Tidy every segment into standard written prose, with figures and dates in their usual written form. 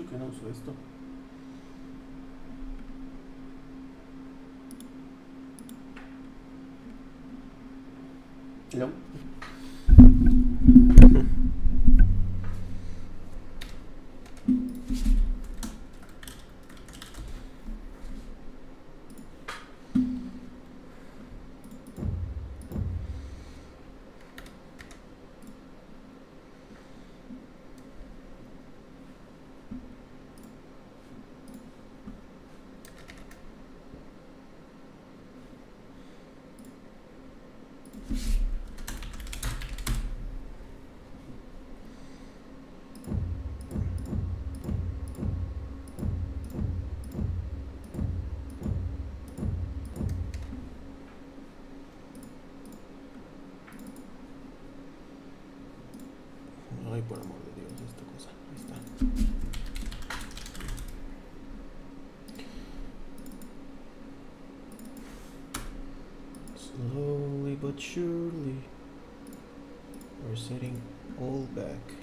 que no uso esto. Hello. Ay, por amor de Dios, esta cosa. Ahí está. Slowly but surely, we're setting all back.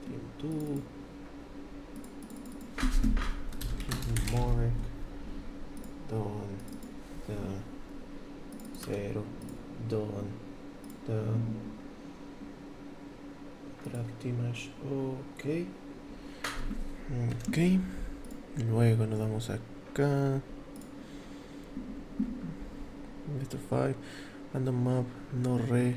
Team 2, MrMorec, Don, the 0, Don, the Practimash, ok. Ok. Luego nos vamos acá. Mr. 5, random map, no re.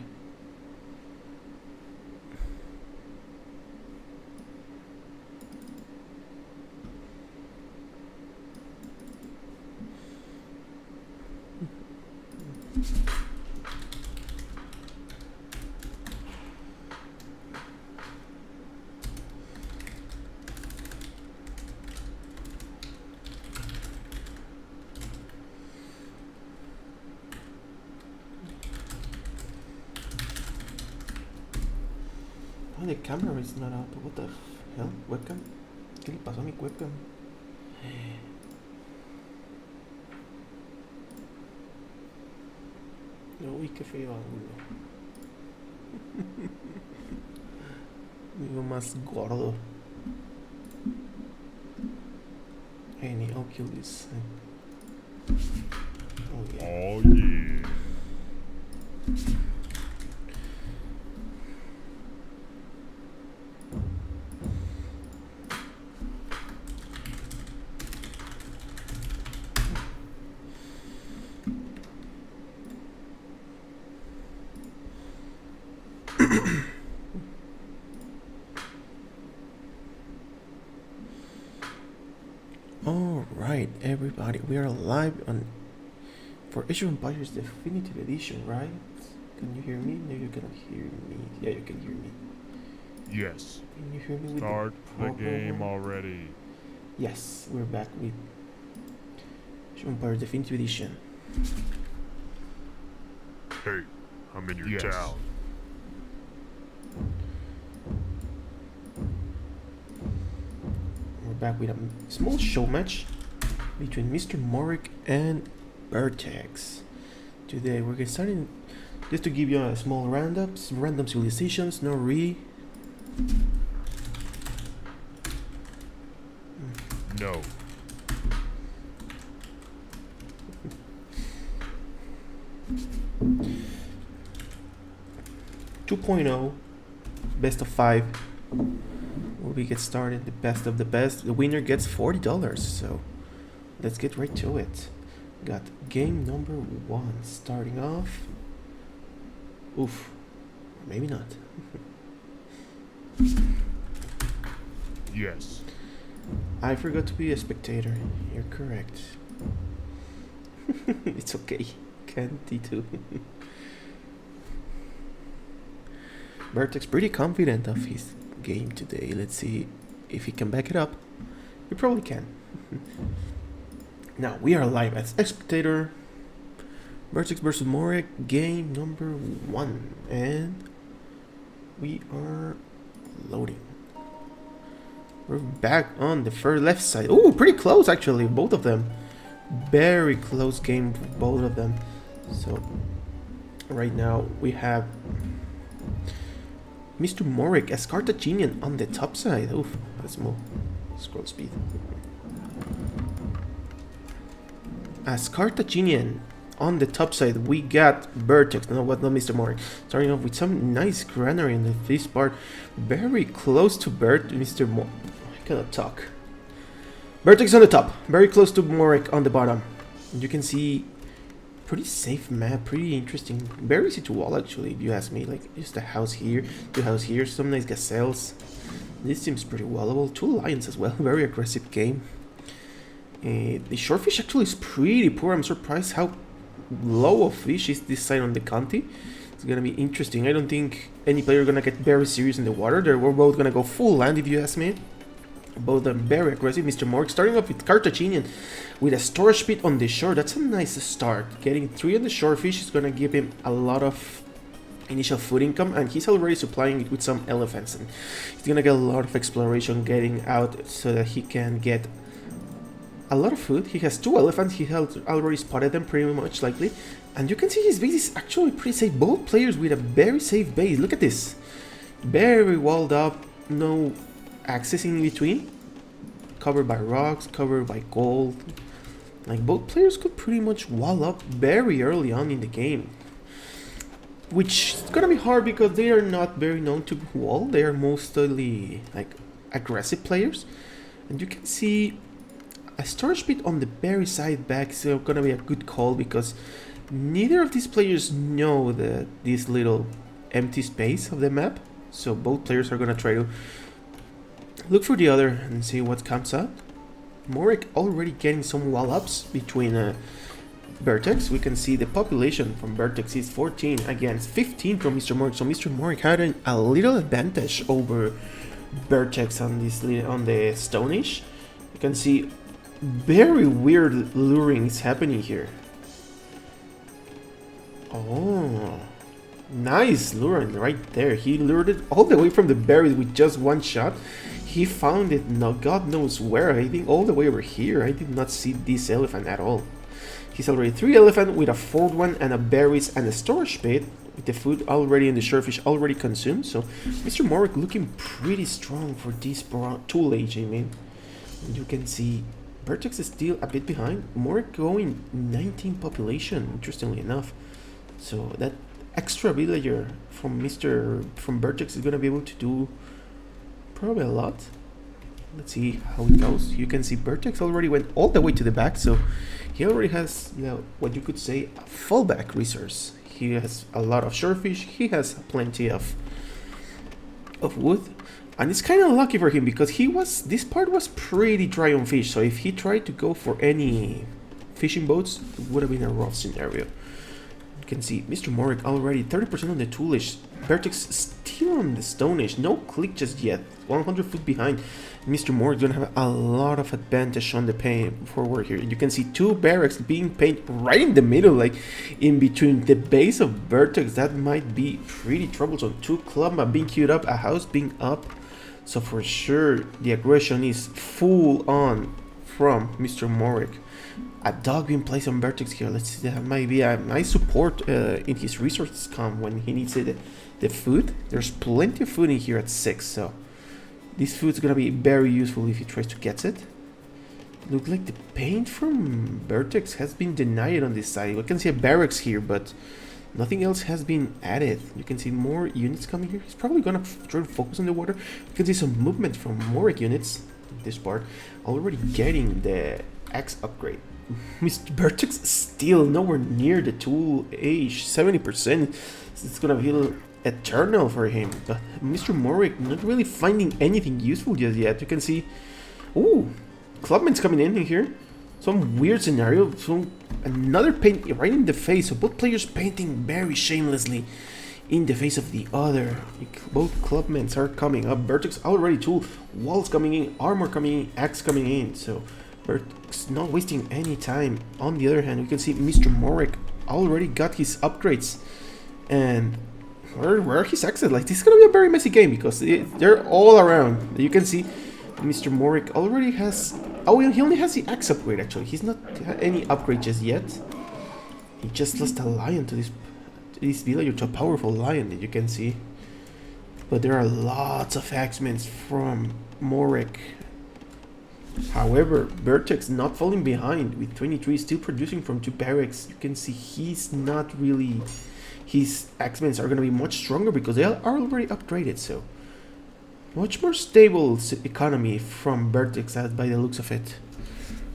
Oh, the camera is not up. What the hell? Webcam? ¿Qué le pasó a mi webcam? Uy, qué feo ángulo. Digo más gordo. Any, I'll kill this. Oh yeah. Oh yeah. Alright, everybody, we are live on for Age of Empires Definitive Edition, right? Can you hear me? No, you cannot hear me. Yeah, you can hear me. Yes. Can you hear me? Start with the game already. Yes, we're back with Age of Empires Definitive Edition. Hey, I'm in your town. We're back with a small show match between MrMorec and AoEVertex. Today we're getting started just to give you a small random civilizations, no re. No. Best of 5. Will we get started? The best of the best. The winner gets $40. So let's get right to it. Got game number 1 starting off. Oof. Maybe not. Yes. I forgot to be a spectator. You're correct. It's okay. Can't D2. Vertex pretty confident of his game today. Let's see if he can back it up. He probably can. Now we are live as spectator. Vertex versus Morec, game number 1, and we are loading. We're back on the first left side. Oh, pretty close actually, both of them. Very close game for both of them. So right now we have MrMorec as Carthaginian on the top side. Oof, that's Scroll speed. As Carthaginian on the top side, we got Vertex. No, what? Not MrMorec. Starting off with some nice granary in the fish part, very close to MrMorec. I cannot talk. Vertex on the top, very close to Morec on the bottom. You can see pretty safe map, pretty interesting, very easy to wall actually. If you ask me, like just a house here, two house here, some nice gazelles. This seems pretty wallable. Two lions as well. Very aggressive game. The short fish actually is pretty poor. I'm surprised how low of fish is this side on the county. It's gonna be interesting. I don't think any player gonna get very serious in the water. We're both gonna go full land if you ask me. Both are very aggressive. MrMorec starting off with Carthaginian with a storage pit on the shore. That's a nice start. Getting 3 on the shore fish is gonna give him a lot of initial food income, and he's already supplying it with some elephants, and he's gonna get a lot of exploration getting out so that he can get a lot of food. He has 2 elephants. He has already spotted them pretty much likely, and you can see his base is actually pretty safe. Both players with a very safe base. Look at this, very walled up, no access in between, covered by rocks, covered by gold. Like both players could pretty much wall up very early on in the game, which is gonna be hard because they are not very known to wall. They are mostly like aggressive players, and you can see a storage pit on the very side back. So gonna be a good call because neither of these players know this little empty space of the map. So both players are gonna try to look for the other and see what comes up. Morec already getting some wall ups between Vertex. We can see the population from Vertex is 14 against 15 from MrMorec. So MrMorec had a little advantage over Vertex on the Stone Age. You can see very weird luring is happening here. Oh, nice luring right there. He lured it all the way from the berries with just 1 shot. He found it, no, God knows where. I think all the way over here. I did not see this elephant at all. He's already 3 elephant with a 4th one and a berries and a storage pit with the food already and the surefish already consumed. So MrMorec looking pretty strong for this tool age. I mean, you can see Vertex is still a bit behind. Morec going 19 population, interestingly enough. So that extra villager from Vertex is gonna be able to do probably a lot. Let's see how it goes. You can see Vertex already went all the way to the back, so he already has, you know, what you could say a fallback resource. He has a lot of shorefish. He has plenty of wood, and it's kind of lucky for him because this part was pretty dry on fish. So if he tried to go for any fishing boats, it would have been a rough scenario. You can see MrMorec already 30% on the toolish. Vertex still on the Stone Age. No click just yet. 100 foot behind. MrMorec gonna have a lot of advantage on the paint forward here. You can see 2 barracks being painted right in the middle, like in between the base of Vertex. That might be pretty troublesome. 2 clubmen being queued up, a house being up. So for sure, the aggression is full on from MrMorec. A dog being placed on Vertex here. Let's see, that might be a nice support in his resources come when he needs it. The food, there's plenty of food in here at 6, so this food's gonna be very useful if he tries to get it. Look like the paint from Vertex has been denied on this side. We can see a barracks here, but nothing else has been added. You can see more units coming here. He's probably gonna try to focus on the water. You can see some movement from Morec units in this part, already getting the X upgrade. Mr. Vertex still nowhere near the tool age, 70%. It's gonna feel eternal for him. But MrMorec not really finding anything useful just yet. You can see, ooh, clubmen's coming in here. Some weird scenario. So another paint right in the face. So both players painting very shamelessly in the face of the other. Both clubmen are coming up. Vertex already tool, walls coming in, armor coming in, axe coming in. So Vertex not wasting any time. On the other hand, we can see MrMorec already got his upgrades, and where are his axes? Like, this is gonna be a very messy game because they're all around. You can see MrMorec already has. Oh, he only has the axe upgrade. Actually, he's not had any upgrade just yet. He just lost a lion to this villager, to a powerful lion that you can see. But there are lots of axemen from Morec However, Vertex not falling behind with 23, still producing from 2 barracks. You can see he's not really... His X-Men are going to be much stronger because they are already upgraded, so... Much more stable economy from Vertex by the looks of it.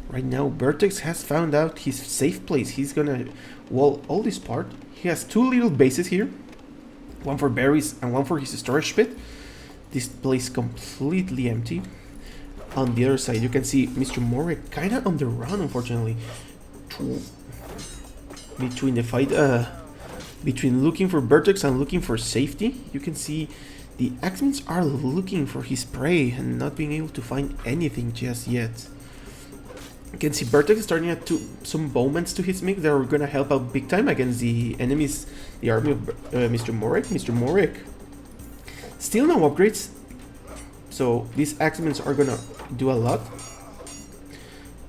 Right now, Vertex has found out his safe place. He's going to wall all this part. He has 2 little bases here. One for berries and one for his storage pit. This place completely empty. On the other side, you can see MrMorec kind of on the run, unfortunately. Between the fight, between looking for Vertex and looking for safety, you can see the X-Men are looking for his prey and not being able to find anything just yet. You can see Vertex starting to add some bowmans to his mix that are gonna help out big time against the enemies, the army of MrMorec. MrMorec still no upgrades, so these X-Men are gonna do a lot.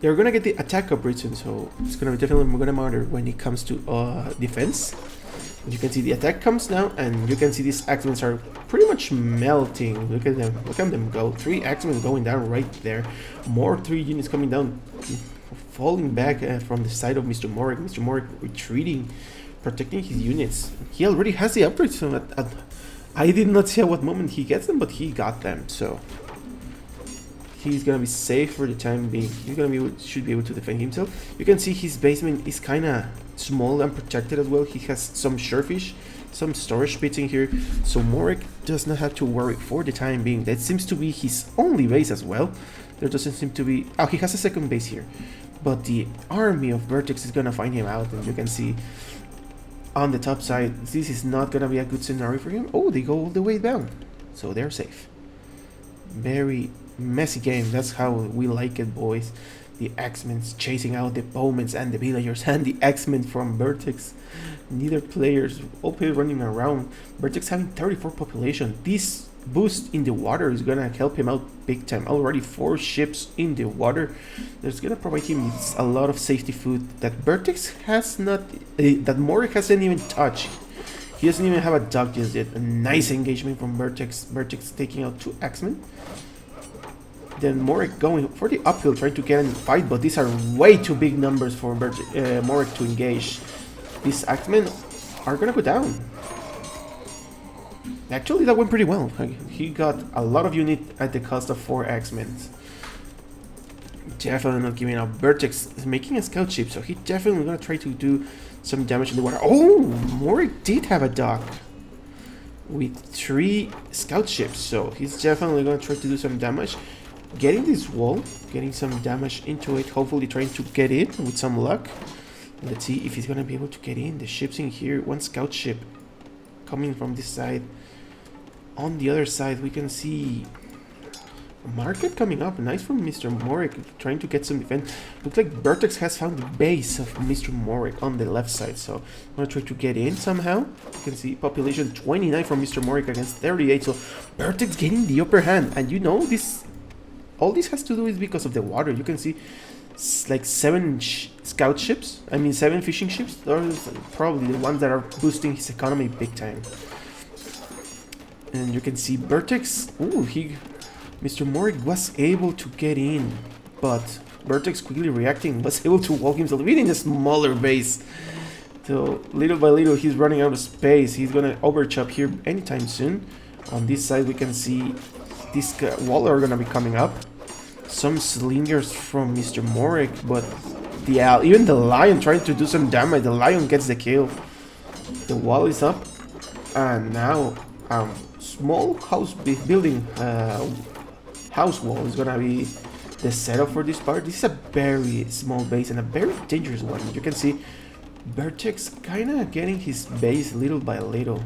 They're gonna get the attack upgrade soon, so it's gonna be definitely gonna matter when it comes to defense. As you can see, the attack comes now, and you can see these X-Men are pretty much melting. Look at them go. 3 X-Men going down right there. More 3 units coming down, falling back from the side of MrMorec. MrMorec retreating, protecting his units. He already has the upgrades, so I did not see at what moment he gets them, but he got them, so he's gonna be safe for the time being. He's gonna should be able to defend himself. You can see his basement is kind of small and protected as well. He has some surefish, some storage pits in here, so Morec does not have to worry for the time being. That seems to be his only base as well. There doesn't seem to be... Oh, he has a second base here, but the army of Vertex is gonna find him out, and you can see on the top side, this is not gonna be a good scenario for him. Oh, they go all the way down, so they're safe. Very messy game. That's how we like it, boys. The X-Men chasing out the bowmen and the villagers, and the X-Men from Vertex. Neither players, all players running around. Vertex having 34 population. This boost in the water is gonna help him out big time. Already 4 ships in the water. That's gonna provide him with a lot of safety food that Vertex has not, that Morec hasn't even touched. He doesn't even have a dog just yet. A nice engagement from Vertex. Vertex taking out 2 X-Men. Then Morec going for the uphill, trying to get in the fight, but these are way too big numbers for Morec to engage. These X-Men are gonna go down. Actually, that went pretty well. He got a lot of unit at the cost of 4 X-Men. Definitely not giving up. Vertex is making a scout ship, so he definitely gonna try to do some damage in the water. Oh, Morec did have a dock with 3 scout ships, so he's definitely gonna try to do some damage. Getting this wall, getting some damage into it, hopefully trying to get in with some luck. Let's see if he's gonna be able to get in. The ships in here, 1 scout ship coming from this side. On the other side, we can see a market coming up. Nice from MrMorec, trying to get some defense. Looks like Vertex has found the base of MrMorec on the left side, so I'm gonna try to get in somehow. You can see population 29 from MrMorec against 38, so Vertex getting the upper hand. And you know, all this has to do is because of the water. You can see like 7 scout ships, 7 fishing ships. Those are probably the ones that are boosting his economy big time. And you can see Vertex, MrMorec was able to get in, but Vertex quickly reacting, was able to walk himself in a smaller base. So little by little he's running out of space. He's gonna overchop here anytime soon. On this side we can see this wall are gonna be coming up. Some slingers from MrMorec, but even the lion trying to do some damage. The lion gets the kill. The wall is up, and now small house building house wall is gonna be the setup for this part. This is a very small base and a very dangerous one. You can see Vertex kinda getting his base little by little.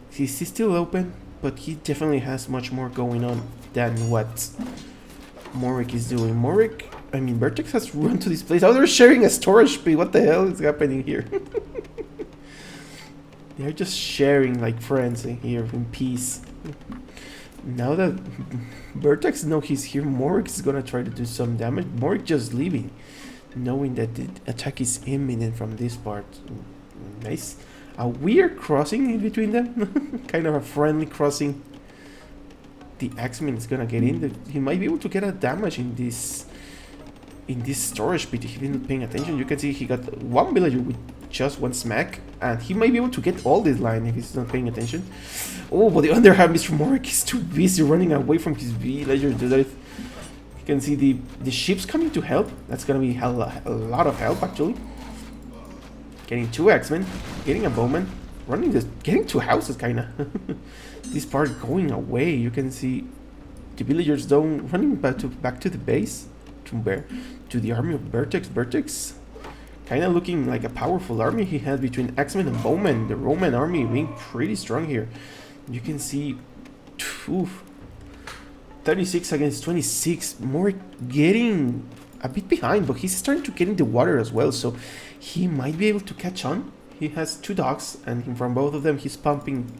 He's still open, but he definitely has much more going on than what Morec is doing. Vertex has run to this place. Oh, they're sharing a storage pit. What the hell is happening here? They're just sharing like friends in here in peace. Now that Vertex knows he's here, Morec is gonna try to do some damage. Morec just leaving, knowing that the attack is imminent from this part. Nice. A weird crossing in between them. Kind of a friendly crossing. the X-Men is gonna get in. He might be able to get a damage in this storage pit if he's not paying attention. You can see he got one villager with just one smack, and he might be able to get all this line if he's not paying attention. Oh, but the other hand, MrMorec is too busy running away from his villager. You can see the ships coming to help. That's gonna be a lot of help actually. Getting 2 X-Men, getting a bowman, getting 2 houses kinda. This part going away. You can see the villagers down running back to the base, to the army of Vertex. Vertex kind of looking like a powerful army he had between X-Men and bowmen. The Roman army being pretty strong here. You can see 36 against 26. More getting a bit behind, but he's starting to get in the water as well, so he might be able to catch on. He has 2 docks, and from both of them he's pumping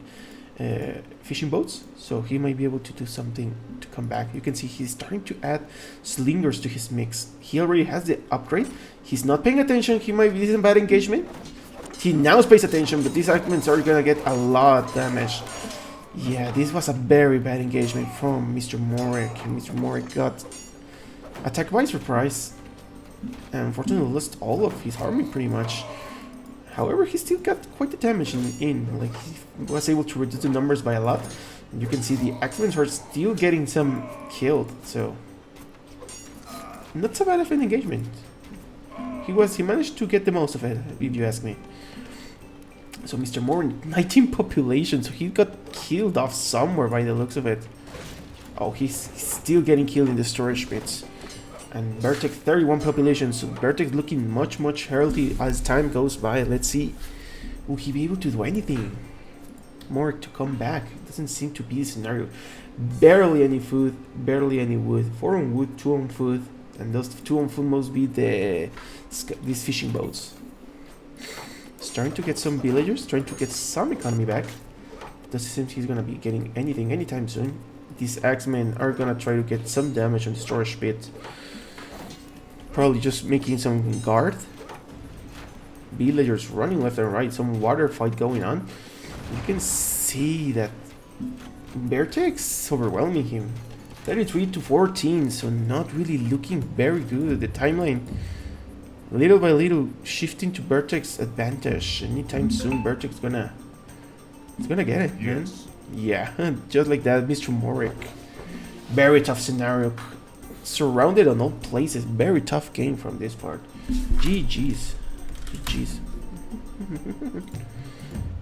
fishing boats, so he might be able to do something to come back. You can see he's starting to add slingers to his mix. He already has the upgrade. He's not paying attention. He might be in bad engagement. He now pays attention, but these arguments are gonna get a lot of damage. Yeah, this was a very bad engagement from MrMorec. MrMorec got attacked by surprise and unfortunately lost all of his army pretty much. However, he still got quite the damage in. Like, he was able to reduce the numbers by a lot. And you can see the X-Men are still getting some killed, so not so bad of an engagement. He managed to get the most of it, if you ask me. So MrMorec, 19 population, so he got killed off somewhere by the looks of it. Oh, he's still getting killed in the storage pits. And Vertex 31 population, so Vertex looking much healthy as time goes by. Let's see, will he be able to do anything more to come back? Doesn't seem to be the scenario. Barely any food, barely any wood. 4 on wood, 2 on food, and those 2 on food must be these fishing boats. Starting to get some villagers, trying to get some economy back. Doesn't seem he's gonna be getting anything anytime soon. These X-Men are gonna try to get some damage on the storage pit. Probably just making some guard. Villagers running left and right, some water fight going on. You can see that Vertex overwhelming him. 33 to 14, so not really looking very good. The timeline, little by little, shifting to Vertex advantage. Anytime soon, Vertex gonna get it, man. Yeah, just like that, MrMorec. Very tough scenario. Surrounded on all places. Very tough game from this part. GG's. GG's.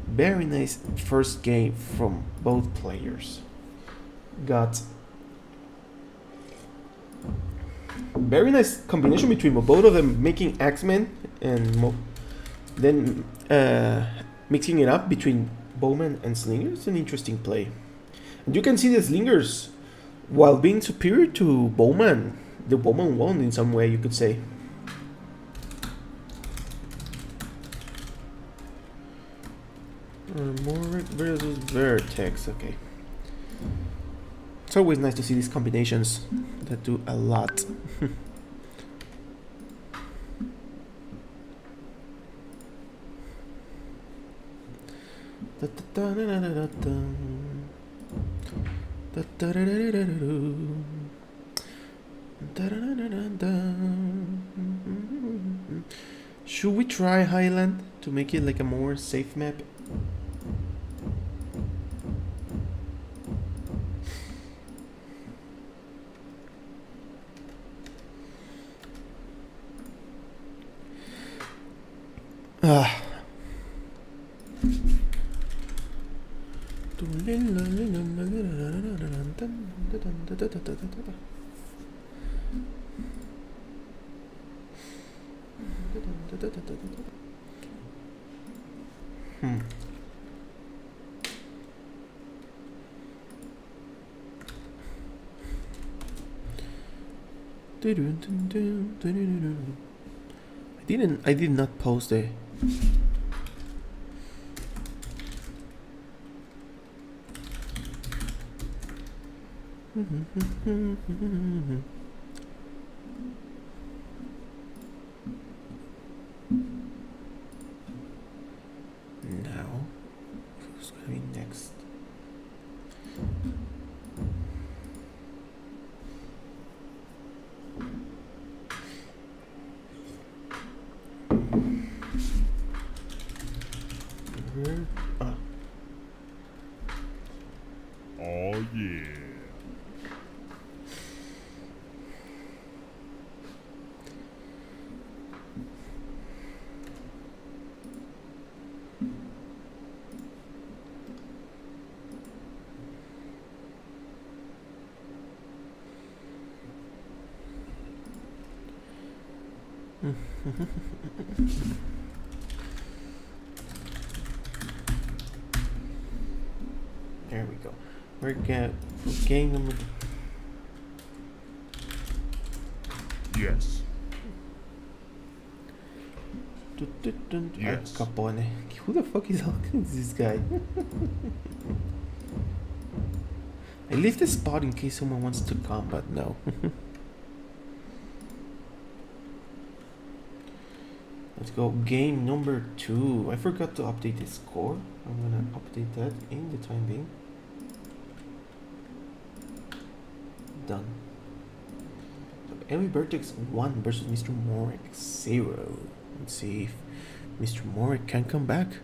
Very nice first game from both players. Got very nice combination between both of them, making X-Men and then mixing it up between Bowman and Slingers. An interesting play. And you can see the Slingers, while being superior to Bowman, the Bowman won in some way, you could say. MrMorec versus Vertex, okay. It's always nice to see these combinations that do a lot. Should we try Highland to make it like a more safe map? I did not post it. Now, who's gonna be next? Where? Ah. Oh yeah. There we go. We're game number. Yes. Yes. Yes. Capone. Who the fuck is this guy? I leave the spot in case someone wants to come, but no. Let's go. Game number 2. I forgot to update the score. I'm gonna update that in the time being. Done. So AoEVertex 1 versus MrMorec 0. Let's see if MrMorec can come back.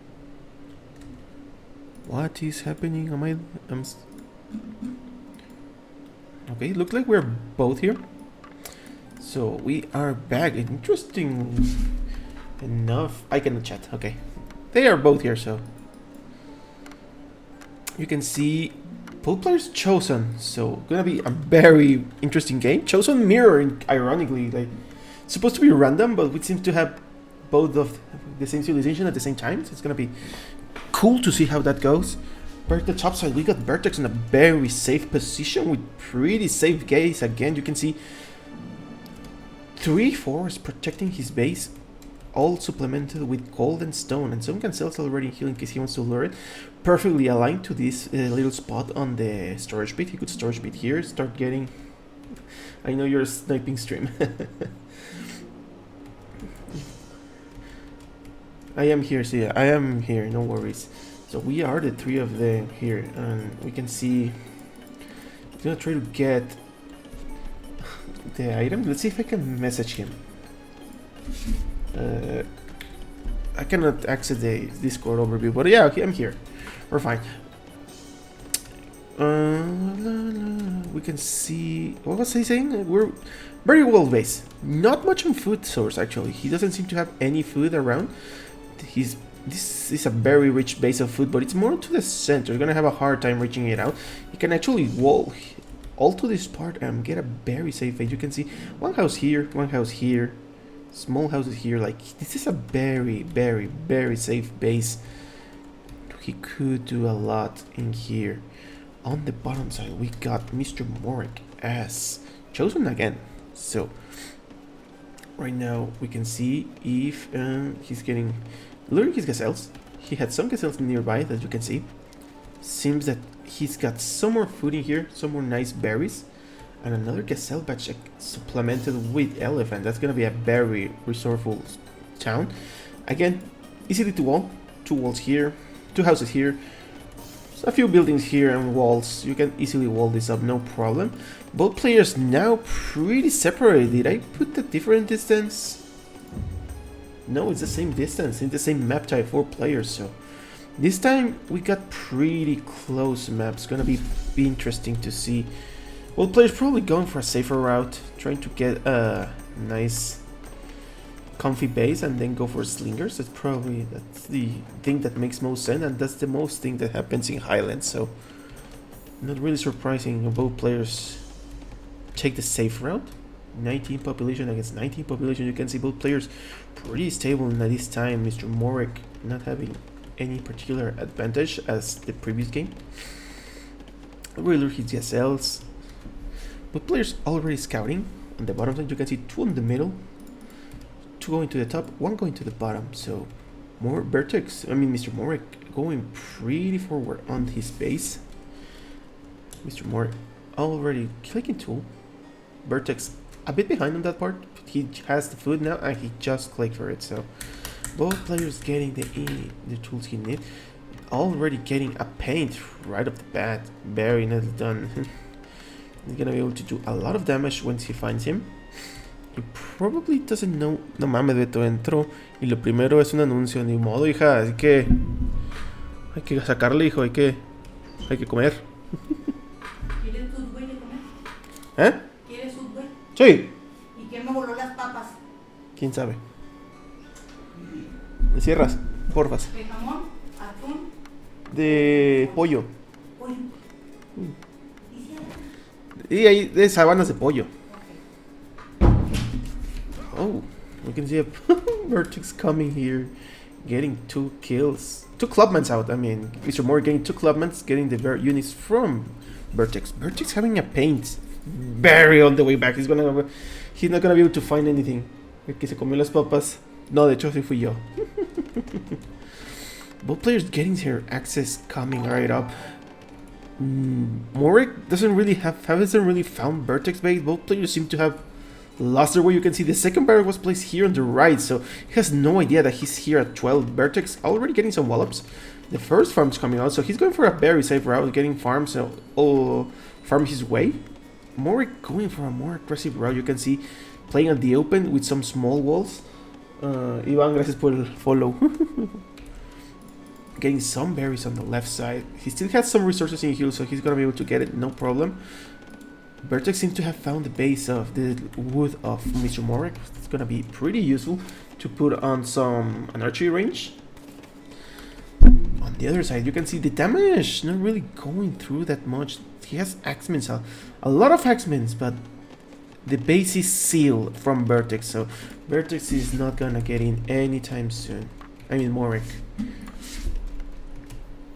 What is happening? Okay, look like we're both here. So we are back. Interesting enough. I cannot chat. Okay. They are both here, so you can see both players chosen. So gonna be a very interesting game. Chosen mirror, ironically, like it's supposed to be random, but we seem to have both of the same civilization at the same time. So it's gonna be cool to see how that goes. But the top side, we got Vertex in a very safe position with pretty safe gaze. Again, you can see 3 forests protecting his base, all supplemented with gold and stone, and some cancels already heal in case he wants to lure it. Perfectly aligned to this little spot on the storage pit. He could storage pit here, start getting... I know you're a sniping stream. I am here, so yeah, I am here, no worries. So we are the 3 of them here, and we can see... I'm gonna try to get the item. Let's see if I can message him. I cannot access the Discord overview, but yeah, okay, I'm here. We're fine. We can see... What was I saying? We're very well based. Not much on food source, actually. He doesn't seem to have any food around. This is a very rich base of food, but it's more to the center. You're gonna have a hard time reaching it out. You can actually wall all to this part and get a very safe base. You can see one house here, small houses here. Like, this is a very, very, very safe base. He could do a lot in here. On the bottom side, we got MrMorec as chosen again. So right now we can see if he's getting luring his gazelles. He had some gazelles nearby that you can see. Seems that he's got some more food in here, some more nice berries, and another gazelle batch supplemented with elephant. That's gonna be a very resourceful town. Again, easily to wall. 2 walls here, 2 houses here, a few buildings here and walls. You can easily wall this up, no problem. Both players now pretty separated. Did I put a different distance? No, it's the same distance, it's the same map type, 4 players, so this time we got pretty close maps. Gonna be interesting to see. Well, players probably going for a safer route, trying to get a nice comfy base and then go for slingers. That's the thing that makes most sense, and that's the most thing that happens in Highlands, so not really surprising. Both players take the safe route. 19 population against 19 population. You can see both players pretty stable at this time. MrMorec not having any particular advantage as the previous game. Really his gazelles. Both players already scouting. On the bottom side you can see 2 in the middle, 2 going to the top, 1 going to the bottom. So MrMorec going pretty forward on his base. MrMorec already clicking tool. Vertex a bit behind on that part. He has the food now and he just clicked for it. So both players getting the tools he need. Already getting a paint right off the bat. Very nicely done. He's gonna be able to do a lot of damage once he finds him. He probably doesn't know. No mames, Beto entró y lo primero es un anuncio. Ni modo, hija. Así que Hay que sacarle, hijo, hay que comer. ¿Quieres sus güey de comer? ¿Eh? ¿Quieres sus güey? Sí. ¿Y quién me voló las papas? ¿Quién sabe? ¿Me cierras? Porfas. ¿De jamón? ¿Atún? De pollo. Pollo. ¿Y si hay? Y hay de sabanas de pollo. Oh, we can see a Vertex coming here, getting 2 kills. 2 clubmans out. I mean, MrMorec getting 2 clubmans, getting the units from Vertex. Vertex having a paint berry on the way back. He's not gonna be able to find anything. El que se comió las papas. No, de hecho, sí fui yo. Both players getting their access coming right up. Morec hasn't really found Vertex base. Both players seem to have lost their way. You can see the second barrel was placed here on the right, so he has no idea that he's here at 12. Vertex already getting some wallops. The first farm's coming out, so he's going for a very safe route, getting farms, so farm his way. Morec going for a more aggressive route. You can see playing at the open with some small walls. Iván, gracias por el follow. Getting some berries on the left side. He still has some resources in heal, so he's gonna be able to get it, no problem. Vertex seems to have found the base of the wood of MrMorec. It's gonna be pretty useful to put on an archery range. On the other side, you can see the damage not really going through that much. He has axemans, a lot of axemans, but the base is sealed from Vertex, so Vertex is not gonna get in anytime soon. I mean, Morec.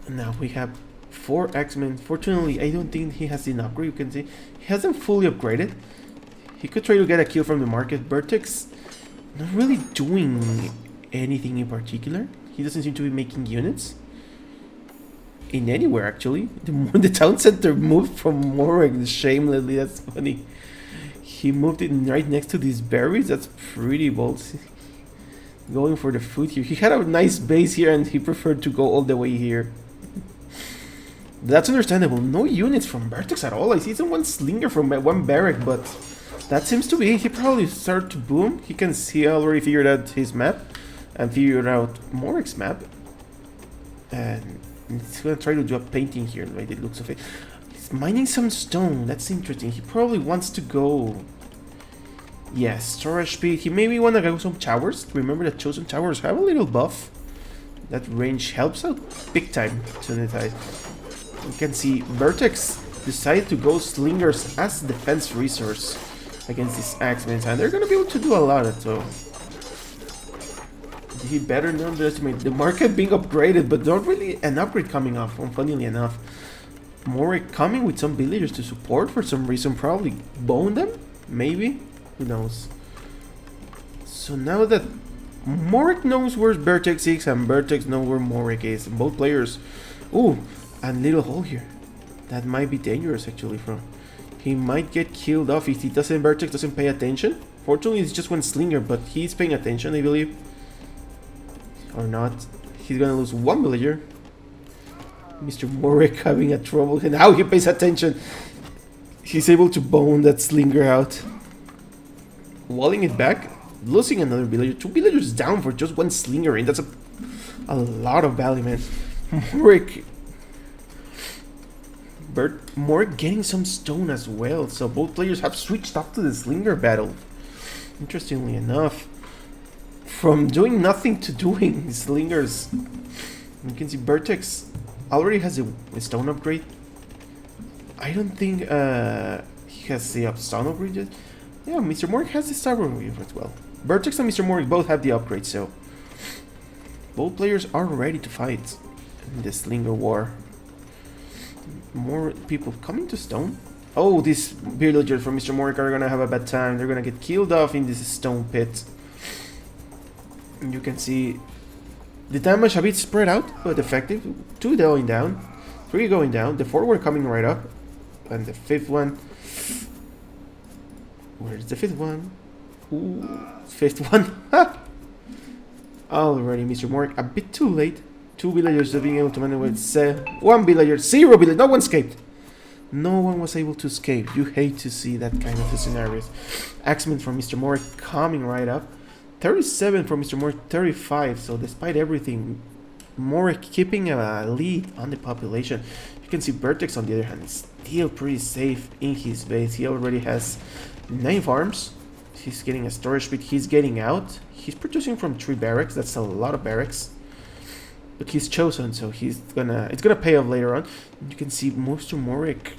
Now we have 4 axemen. Fortunately, I don't think he has an upgrade. You can see he hasn't fully upgraded. He could try to get a kill from the market. Vertex not really doing anything in particular. He doesn't seem to be making units in anywhere, actually. The town center moved from Morec shamelessly. That's funny. He moved it right next to these berries. That's pretty bold. Going for the food here. He had a nice base here and he preferred to go all the way here. That's understandable. No units from Vertex at all. I see some one slinger from one barrack, but that seems to be. He probably started to boom. He can see already figured out his map and figured out Morec's map. And he's gonna try to do a painting here, by the looks of it. He's mining some stone. That's interesting. He probably wants to go. Yes, storage speed. He maybe wanna go some towers. Remember that chosen towers have a little buff. That range helps out big time to the side. You can see Vertex decided to go slingers as defense resource against these axemen, and they're gonna be able to do a lot. So he better not underestimate the market being upgraded, but not really an upgrade coming up. Funnily enough, Morec coming with some villagers to support for some reason. Probably bone them, maybe. Who knows? So now that Morec knows where Vertex is and Vertex knows where Morec is, and both players. Ooh. And little hole here. That might be dangerous actually from. He might get killed off if Vertex doesn't pay attention. Fortunately it's just one slinger, but he's paying attention, I believe. Or not. He's gonna lose one villager. MrMorec having a trouble, and now he pays attention. He's able to bone that slinger out. Walling it back, losing another villager. 2 villagers down for just one slinger, and that's a lot of value, man. Morec getting some stone as well, so both players have switched up to the slinger battle. Interestingly enough, from doing nothing to doing slingers. You can see Vertex already has a stone upgrade. I don't think he has the stone upgrade yet. Yeah, MrMorec has the stone upgrade as well. Vertex and MrMorec both have the upgrade, so both players are ready to fight in the slinger war. More people coming to stone. Oh, these villagers from MrMorec are gonna have a bad time. They're gonna get killed off in this stone pit. And you can see the damage a bit spread out, but effective. 2 going down, 3 going down. The 4 were coming right up, and the 5th one. Where's the 5th one? Ooh, 5th one. Already, MrMorec a bit too late. 2 villagers are being able to manage with 1 villager, 0 villager, no one escaped. No one was able to escape. You hate to see that kind of scenarios. Axemen from MrMorec coming right up. 37 from MrMorec, 35. So despite everything, MrMorec keeping a lead on the population. You can see Vertex on the other hand is still pretty safe in his base. He already has 9 farms. He's getting a storage pit. He's getting out. He's producing from 3 barracks. That's a lot of barracks. But he's chosen, so it's gonna pay off later on. You can see MrMorec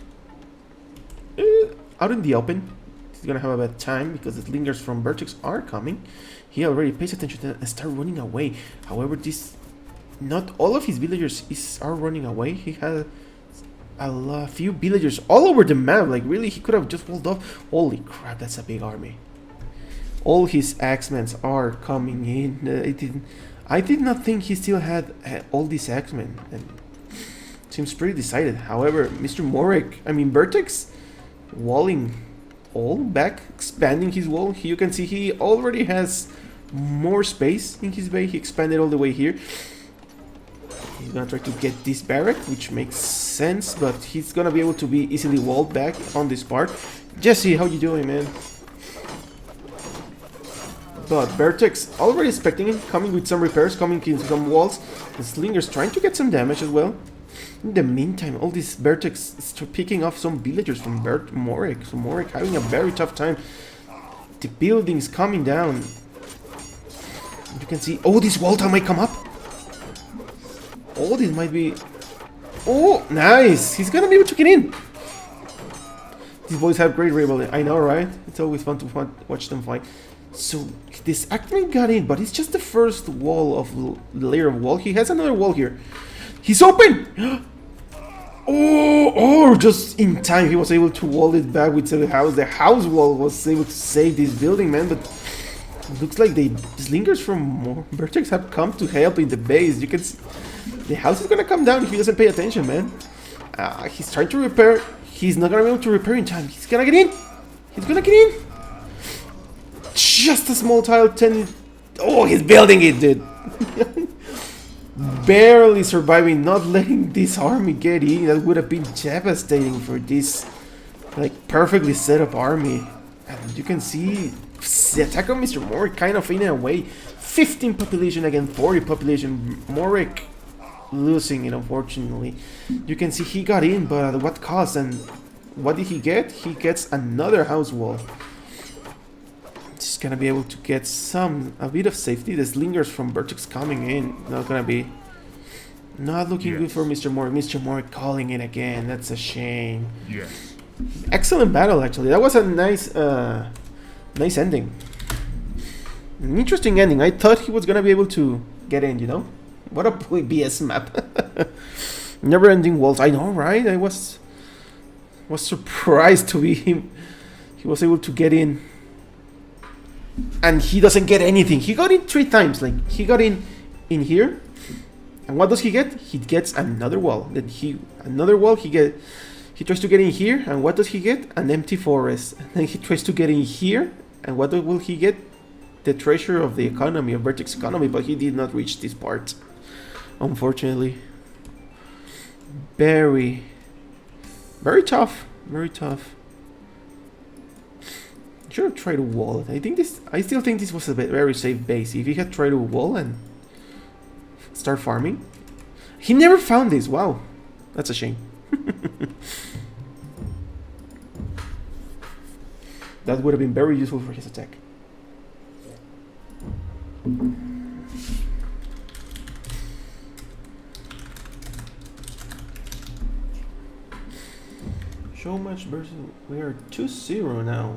out in the open. He's gonna have a bad time because the slingers from Vertex are coming. He already pays attention to that and start running away. However, not all of his villagers are running away. He has a few villagers all over the map. Like really, he could have just pulled off. Holy crap, that's a big army. All his axemen are coming in. I did not think he still had all these axemen, and seems pretty decided. However, Vertex, walling all back, expanding his wall. Here you can see he already has more space in his bay. He expanded all the way here. He's gonna try to get this barrack, which makes sense, but he's gonna be able to be easily walled back on this part. Jesse, how you doing, man? But Vertex already expecting it, coming with some repairs, coming into some walls. The Slinger's trying to get some damage as well. In the meantime, all this Vertex is picking off some villagers from MrMorec. So MrMorec having a very tough time. The buildings coming down. You can see, oh, this wall tower might come up. Oh, this might be... Oh, nice! He's gonna be able to get in. These boys have great rivalry. I know, right? It's always fun to watch them fight. So this Acme got in, but it's just the first wall of the layer of wall. He has another wall here. He's open! Oh, just in time. He was able to wall it back with the house. The house wall was able to save this building, man. But it looks like the slingers from Vertex have come to help in the base. You can see the house is gonna come down if he doesn't pay attention, man. He's trying to repair. He's not gonna be able to repair in time. He's gonna get in. He's gonna get in. Just a small tile, 10. Oh, he's building it, dude. Barely surviving, not letting this army get in. That would have been devastating for this, like, perfectly set up army. And you can see the attack of MrMorec kind of in a way. 15 population against 40 population. MrMorec losing it, unfortunately. You can see he got in, but at what cost? And what did he get? He gets another house wall. Just gonna be able to get a bit of safety. The slingers from Vertex coming in, not looking good for MrMorec. MrMorec calling it again. That's a shame. Yes. Excellent battle, actually. That was a nice ending. An interesting ending. I thought he was gonna be able to get in. You know, what a BS map. Never-ending walls. I know, right? I was surprised to be him. He was able to get in. And he doesn't get anything. He got in 3 times. Like, he got in here. And what does he get? He gets another wall. Then he tries to get in here. And what does he get? An empty forest. And then he tries to get in here. And what will he get? The treasure of the economy, of Vertex economy. But he did not reach this part, unfortunately. Very tough. Very tough. Should have tried to wall it. I still think this was a very safe base. If he had tried to wall and start farming. He never found this. Wow. That's a shame. That would have been very useful for his attack. Showmatch versus... We are 2-0 now.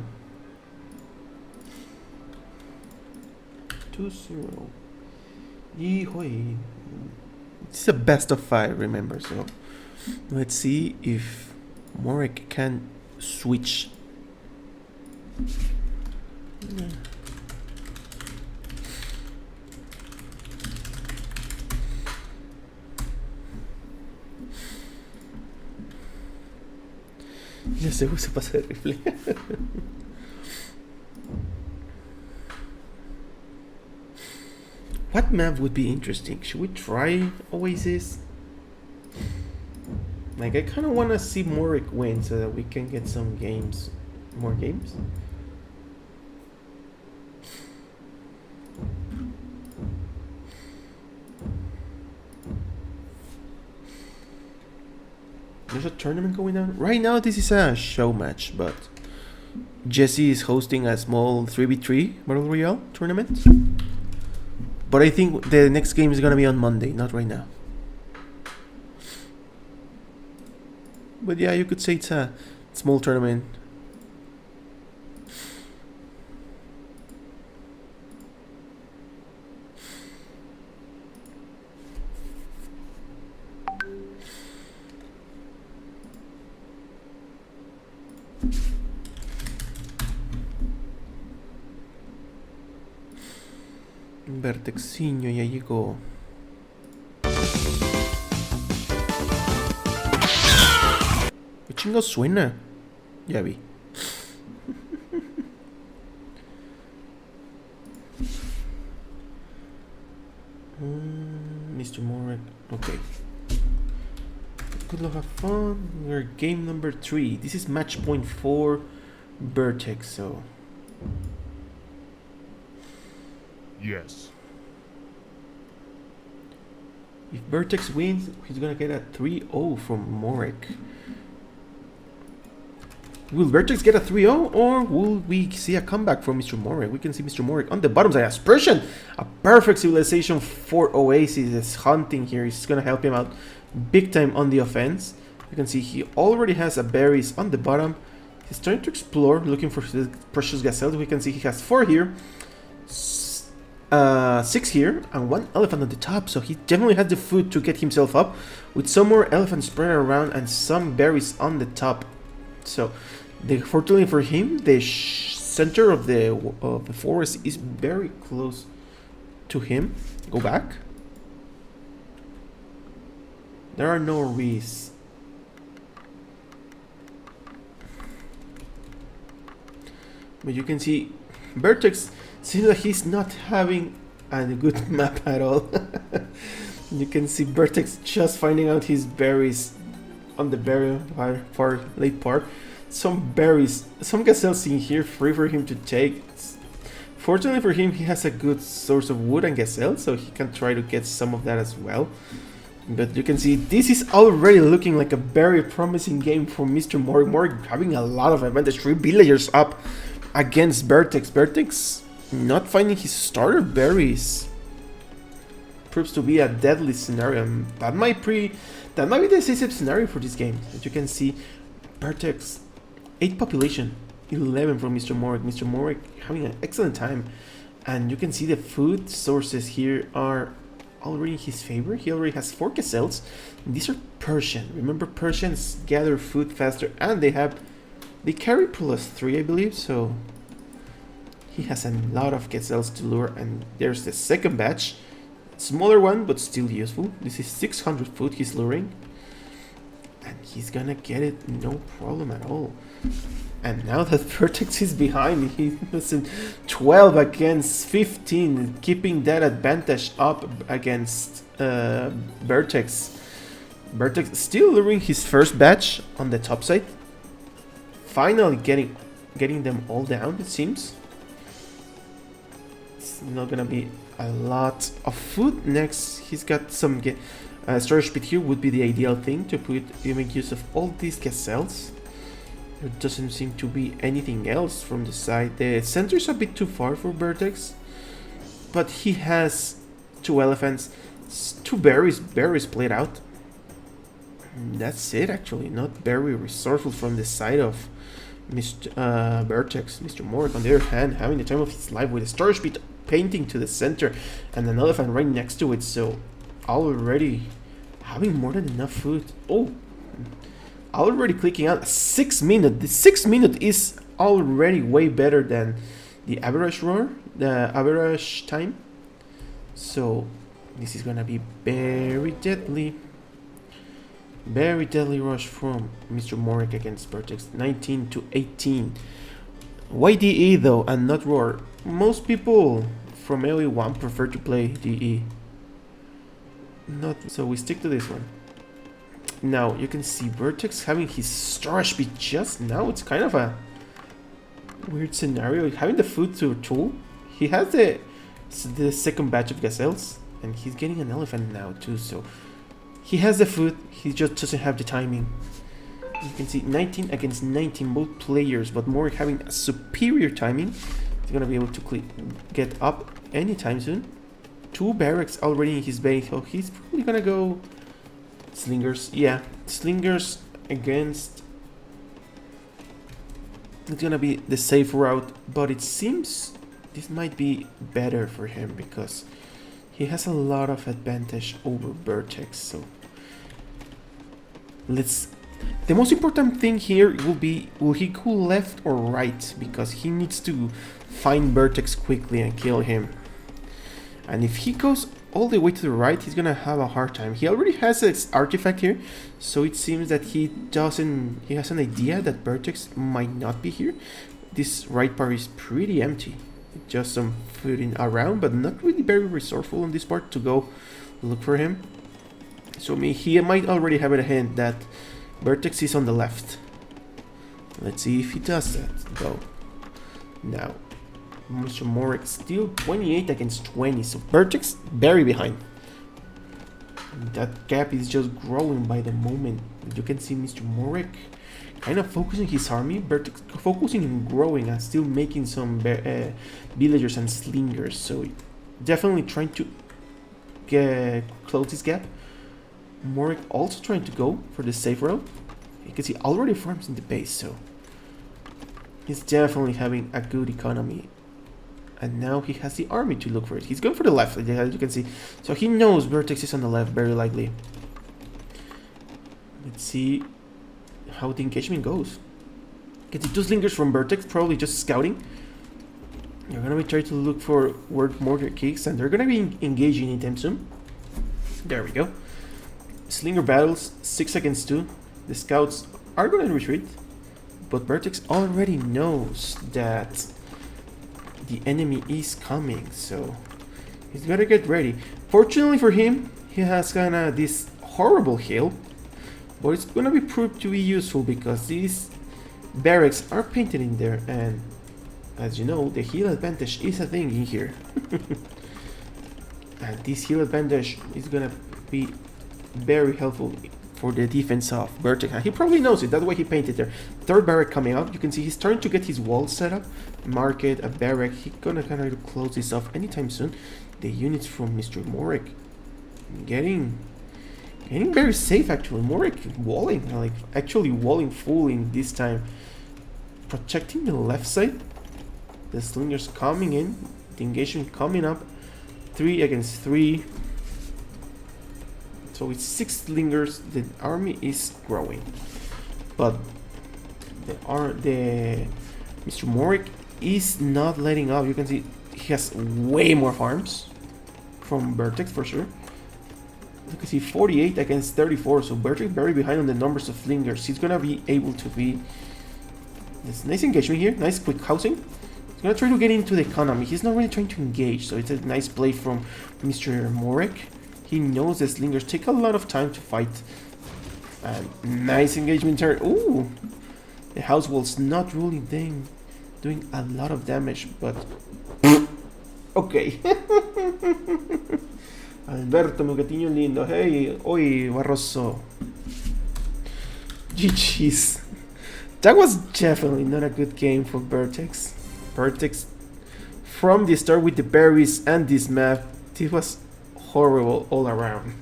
2-0. It's a best of 5, remember, so let's see if MrMorec can switch. Ya se usa pase de rifle. What map would be interesting? Should we try Oasis? Like, I kind of want to see MrMorec win so that we can get some games. More games? there's a tournament going on. Right now, this is a show match, but Jesse is hosting a small 3v3 Battle Royale tournament. But I think the next game is gonna be on Monday, not right now. But yeah, you could say it's a small tournament. Vertexiño ya llegó. ¿Qué chingo suena? Ya vi. MrMorec. Okay. Good luck, have fun. We're game number 3. This is match point 4 Vertex, so. Yes. If Vertex wins, he's gonna get a 3-0 from Morec. Will Vertex get a 3-0 or will we see a comeback from MrMorec? We can see MrMorec on the bottom side. Aspersion! A perfect civilization for Oasis is hunting here. It's gonna help him out big time on the offense. You can see he already has a berries on the bottom. He's trying to explore, looking for the precious gazelles. We can see he has 4 here, 6 here, and 1 elephant on the top. So he definitely has the food to get himself up, with some more elephants spread around and some berries on the top. So, fortunately for him, the center of the forest is very close to him. Go back. There are no rees. But you can see Vertex seems like he's not having a good map at all. You can see Vertex just finding out his berries on the very far late part. Some berries, some gazelles in here free for him to take. Fortunately for him, he has a good source of wood and gazelle, so he can try to get some of that as well. But you can see this is already looking like a very promising game for MrMorec. Morec having a lot of advantage. 3 villagers up against Vertex. Vertex not finding his starter berries proves to be a deadly scenario. That might be the decisive scenario for this game. As you can see, Vertex 8 population, 11 from MrMorec. MrMorec having an excellent time, and you can see the food sources here are already in his favor. He already has 4 gazelles. These are Persian. Remember, Persians gather food faster, and they carry +3, I believe. So he has a lot of gazelles to lure, and there's the second batch, smaller one but still useful. This is 600 food he's luring, and he's gonna get it no problem at all. And now that Vertex is behind, he was 12 against 15, keeping that advantage up against Vertex. Vertex still luring his first batch on the top side. Finally getting them all down, it seems. It's not gonna be a lot of food. Next, he's got some storage pit here. Would be the ideal thing to make use of all these gazelles. There doesn't seem to be anything else from the side. The center is a bit too far for Vertex, but he has 2 elephants, 2 berries played out. That's it, actually. Not very resourceful from the side of Vertex. MrMorec, on the other hand, having the time of his life with a storage pit painting to the center and an elephant right next to it. So already having more than enough food. Oh, already clicking out 6 minutes. The 6 minute is already way better than the average roar, the average time. So this is gonna be very deadly rush from MrMorec against Vertex. 19-18. Why DE though and not roar? Most people from AoE1 prefer to play DE. So we stick to this one. Now you can see Vertex having his storage pit just now. It's kind of a weird scenario. Having the food to tool. He has the second batch of gazelles, and he's getting an elephant now too. So he has the food. He just doesn't have the timing. You can see 19 against 19, both players, but Morec having a superior timing. He's gonna be able to get up anytime soon. 2 barracks already in his base, so he's probably gonna go slingers. Yeah, slingers against. It's gonna be the safe route, but it seems this might be better for him because he has a lot of advantage over Vertex. So let's. The most important thing here will be, will he go left or right? Because he needs to find Vertex quickly and kill him. And if he goes all the way to the right, he's gonna have a hard time. He already has this artifact here, so it seems that he has an idea that Vertex might not be here. This right part is pretty empty. Just some footing around, but not really very resourceful on this part to go look for him. So he might already have a hint that Vertex is on the left. Let's see if he does that, though. Now, MrMorec still 28 against 20, so Vertex very behind. That gap is just growing by the moment. You can see MrMorec kind of focusing his army, Vertex focusing on growing and still making some villagers and slingers. So definitely trying to close this gap. Morec also trying to go for the safe route because he already farms in the base, so he's definitely having a good economy. And now he has the army to look for it. He's going for the left, as you can see. So he knows Vertex is on the left, very likely. Let's see how the engagement goes. Get the 2 slingers from Vertex, probably just scouting. They're gonna be trying to look for where mortar kicks, and they're gonna be engaging anytime soon. There we go. Slinger battles, 6 against 2. The scouts are going to retreat, but Vertex already knows that the enemy is coming, so he's got to get ready. Fortunately for him, he has kind of this horrible hill, but it's going to be proved to be useful because these barracks are painted in there, and as you know, the hill advantage is a thing in here. And this hill advantage is going to be very helpful for the defense of Vertex, and he probably knows it. That's why he painted there. 3rd barrack coming up. You can see he's starting to get his wall set up. Market, a barrack. He's gonna kind of close this off anytime soon. The units from MrMorec getting very safe actually. Morec walling, like actually walling fully this time. Protecting the left side. The slingers coming in. The engagement coming up. 3 against 3. So with 6 slingers, the army is growing, but the MrMorec is not letting up. You can see he has way more farms from Vertex for sure. You can see 48 against 34, so Vertex very behind on the numbers of slingers. He's gonna be able to be. This nice engagement here, nice quick housing. He's gonna try to get into the economy. He's not really trying to engage, so it's a nice play from MrMorec. He knows the slingers take a lot of time to fight. And nice engagement turn. Ooh! The house wall's not really doing a lot of damage, but... Okay. Alberto, mi gatiño lindo. Hey, oi, Barroso. GG's. That was definitely not a good game for Vertex. Vertex, from the start with the berries and this map, this was horrible all around.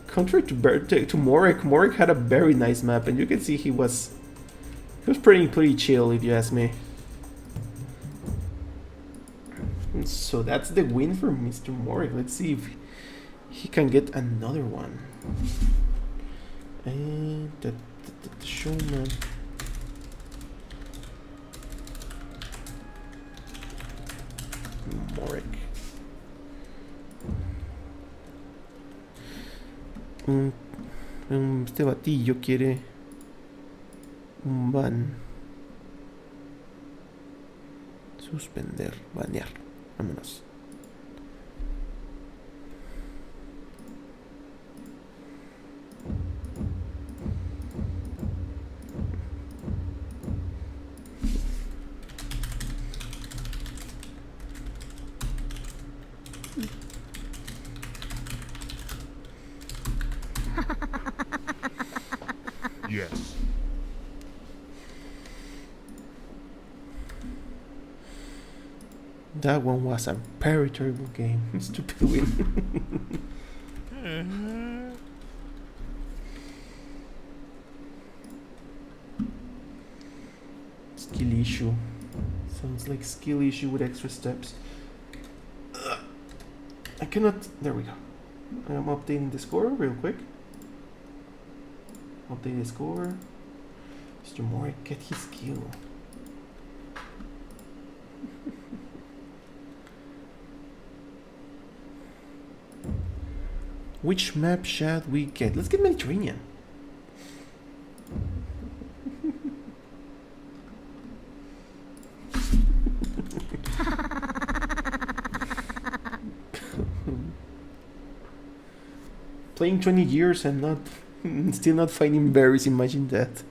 Contrary to Morec had a very nice map, and you can see he was pretty chill, if you ask me. And so that's the win for MrMorec. Let's see if he can get another one. And the Showmatch. Morec. Este batillo quiere un ban. Suspender, banear. Vámonos. That one was a very terrible game. Stupid win. Skill issue. Sounds like skill issue with extra steps. I cannot. There we go. I'm updating the score real quick. Update the score. MrMorec, get his skill. Which map shall we get? Let's get Mediterranean. Playing 20 years and not still not finding berries, imagine that.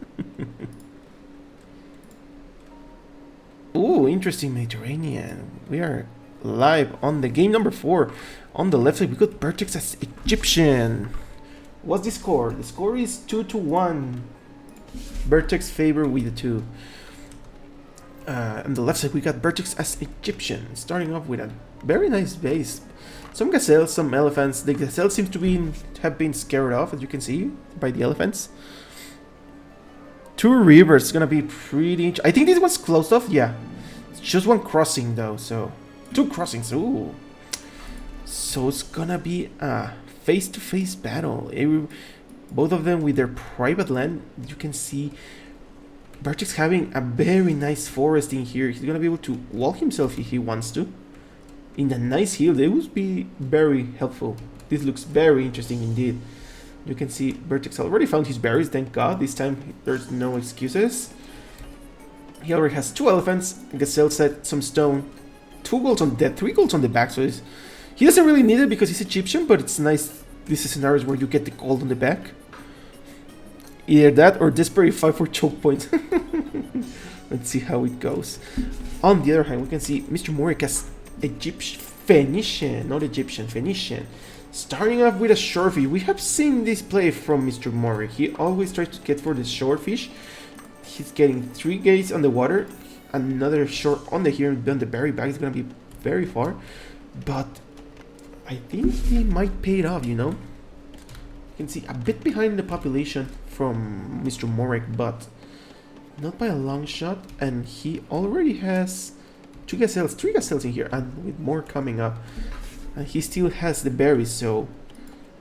Ooh, interesting, Mediterranean. We are live on the game number 4. On the left side we got AoEVertex as Egyptian. What's the score? The score is 2-1. AoEVertex favor with the 2. On the left side we got AoEVertex as Egyptian, starting off with a very nice base. Some gazelles, some elephants. The gazelle seems to have been scared off, as you can see, by the elephants. 2 rivers, gonna be pretty... I think this one's closed off, yeah. It's just one crossing though, so... 2 crossings, ooh. So it's gonna be a face-to-face battle. Both of them with their private land. You can see AoEVertex having a very nice forest in here. He's gonna be able to wall himself if he wants to. In the nice hill, they would be very helpful. This looks very interesting indeed. You can see AoEVertex already found his berries, thank god. This time there's no excuses. He already has 2 elephants, a gazelle set, some stone, 2 golds on that, 3 golds on the back, so he doesn't really need it because he's Egyptian, but it's nice. This is scenarios where you get the gold on the back. Either that or desperate fight for choke points. Let's see how it goes. On the other hand, we can see MrMorec as Phoenician, not Egyptian, Phoenician. Starting off with a shortfish. We have seen this play from MrMorec. He always tries to get for the shortfish. He's getting 3 gates on the water, another short on the here, and then the berry bag is gonna be very far. But I think he might pay it off, you know. You can see a bit behind the population from MrMorec, but not by a long shot. And he already has 2 gazelles, 3 gazelles in here, and with more coming up. And he still has the berries, so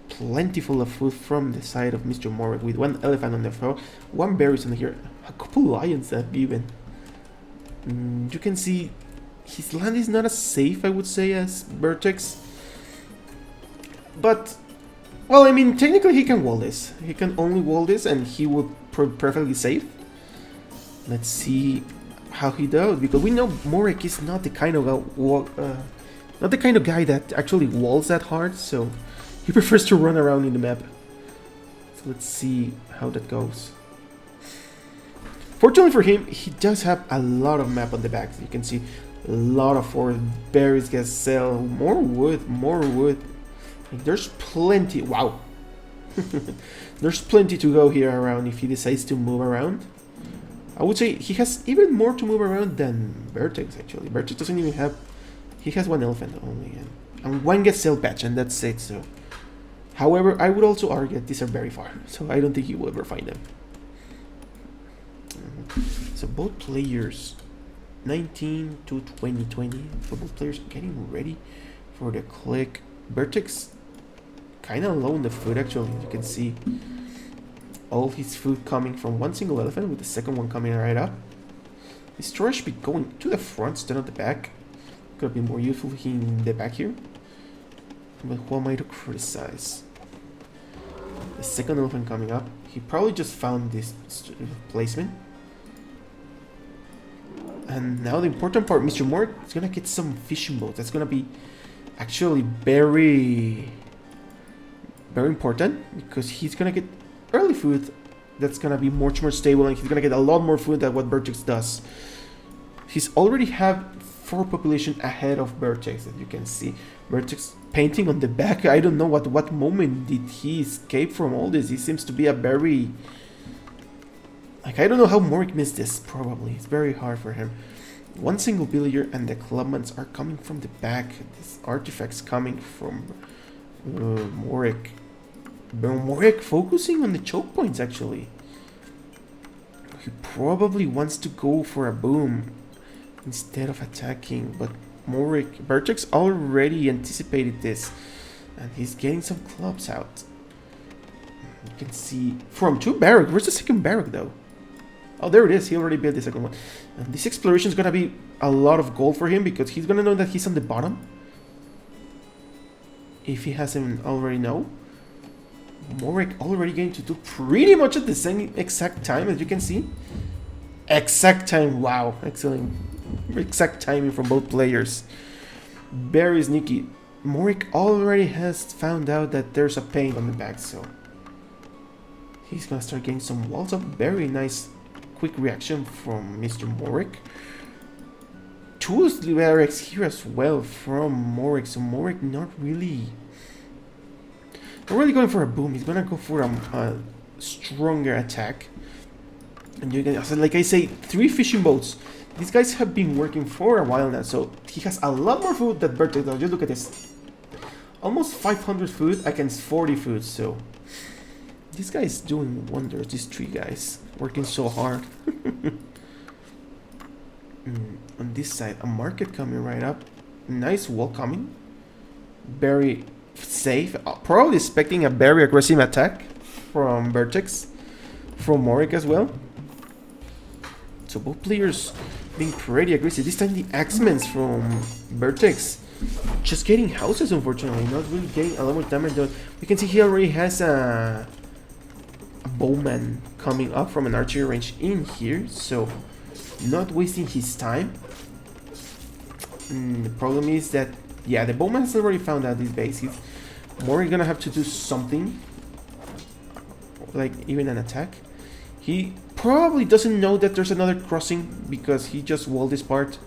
plentiful of food from the side of MrMorec, with 1 elephant on the floor, 1 berries on here, a couple lions that even. You can see his land is not as safe, I would say, as AoEVertex. But, well, I mean, technically he can wall this. He can only wall this and he will be perfectly safe. Let's see how he does, because we know Morec is not the kind of guy that actually walls that hard, so he prefers to run around in the map. So let's see how that goes. Fortunately for him, he does have a lot of map on the back. You can see a lot of forest, berries, gazelle, more wood, more wood. There's plenty. Wow. There's plenty to go here around if he decides to move around. I would say he has even more to move around than AoEVertex, actually. AoEVertex doesn't even have... He has 1 elephant only and 1 gazelle patch, and that's it, so... However, I would also argue that these are very far, so I don't think you will ever find them. So both players, 19 to 2020, so both players getting ready for the click. AoEVertex kind of low on the food, actually. You can see all his food coming from 1 single elephant, with the second one coming right up. His storage should be going to the front instead of the back. Could be more useful in the back here. But who am I to criticize? The second elephant coming up. He probably just found this placement. And now the important part, MrMorec is gonna get some fishing boats. That's gonna be actually very important, because he's gonna get early food that's gonna be much more stable, and he's gonna get a lot more food than what AoEVertex does. He's already have 4 population ahead of AoEVertex, as you can see. AoEVertex painting on the back. I don't know what moment did he escape from all this. He seems to be a very... Like, I don't know how Morec missed this, probably. It's very hard for him. One single villager and the clubmans are coming from the back. This artifact's coming from Morec. Morec focusing on the choke points actually. He probably wants to go for a boom instead of attacking, but Vertex already anticipated this, and he's getting some clubs out. You can see from 2 barrack. Where's the second barrack though? Oh, there it is. He already built the second one. And this exploration is gonna be a lot of gold for him because he's gonna know that he's on the bottom. If he hasn't already know. Morec already going to do pretty much at the same exact time as you can see. Exact time. Wow, excellent. Exact timing from both players. Very sneaky. Morec already has found out that there's a pain on the back, so he's gonna start getting some walls up. Very nice quick reaction from MrMorec. 2 barracks here as well from Morec, so Morec not really going for a boom. He's gonna go for a stronger attack. And you can, like I say, 3 fishing boats. These guys have been working for a while now, so he has a lot more food than Vertex. Just look at this. Almost 500 food against 40 food, so this guy is doing wonders. These 3 guys working so hard. On this side, a market coming right up. Nice wall coming. Very safe. Probably expecting a very aggressive attack from Vertex, from Morec as well. So both players being pretty aggressive. This time the Axemans from Vertex just getting houses, unfortunately, not really getting a lot more damage. We can see he already has a bowman coming up from an archery range in here, so not wasting his time. The problem is that, yeah, the bowman has already found out this base. He's more gonna have to do something, like even an attack. He probably doesn't know that there's another crossing because he just walled this part.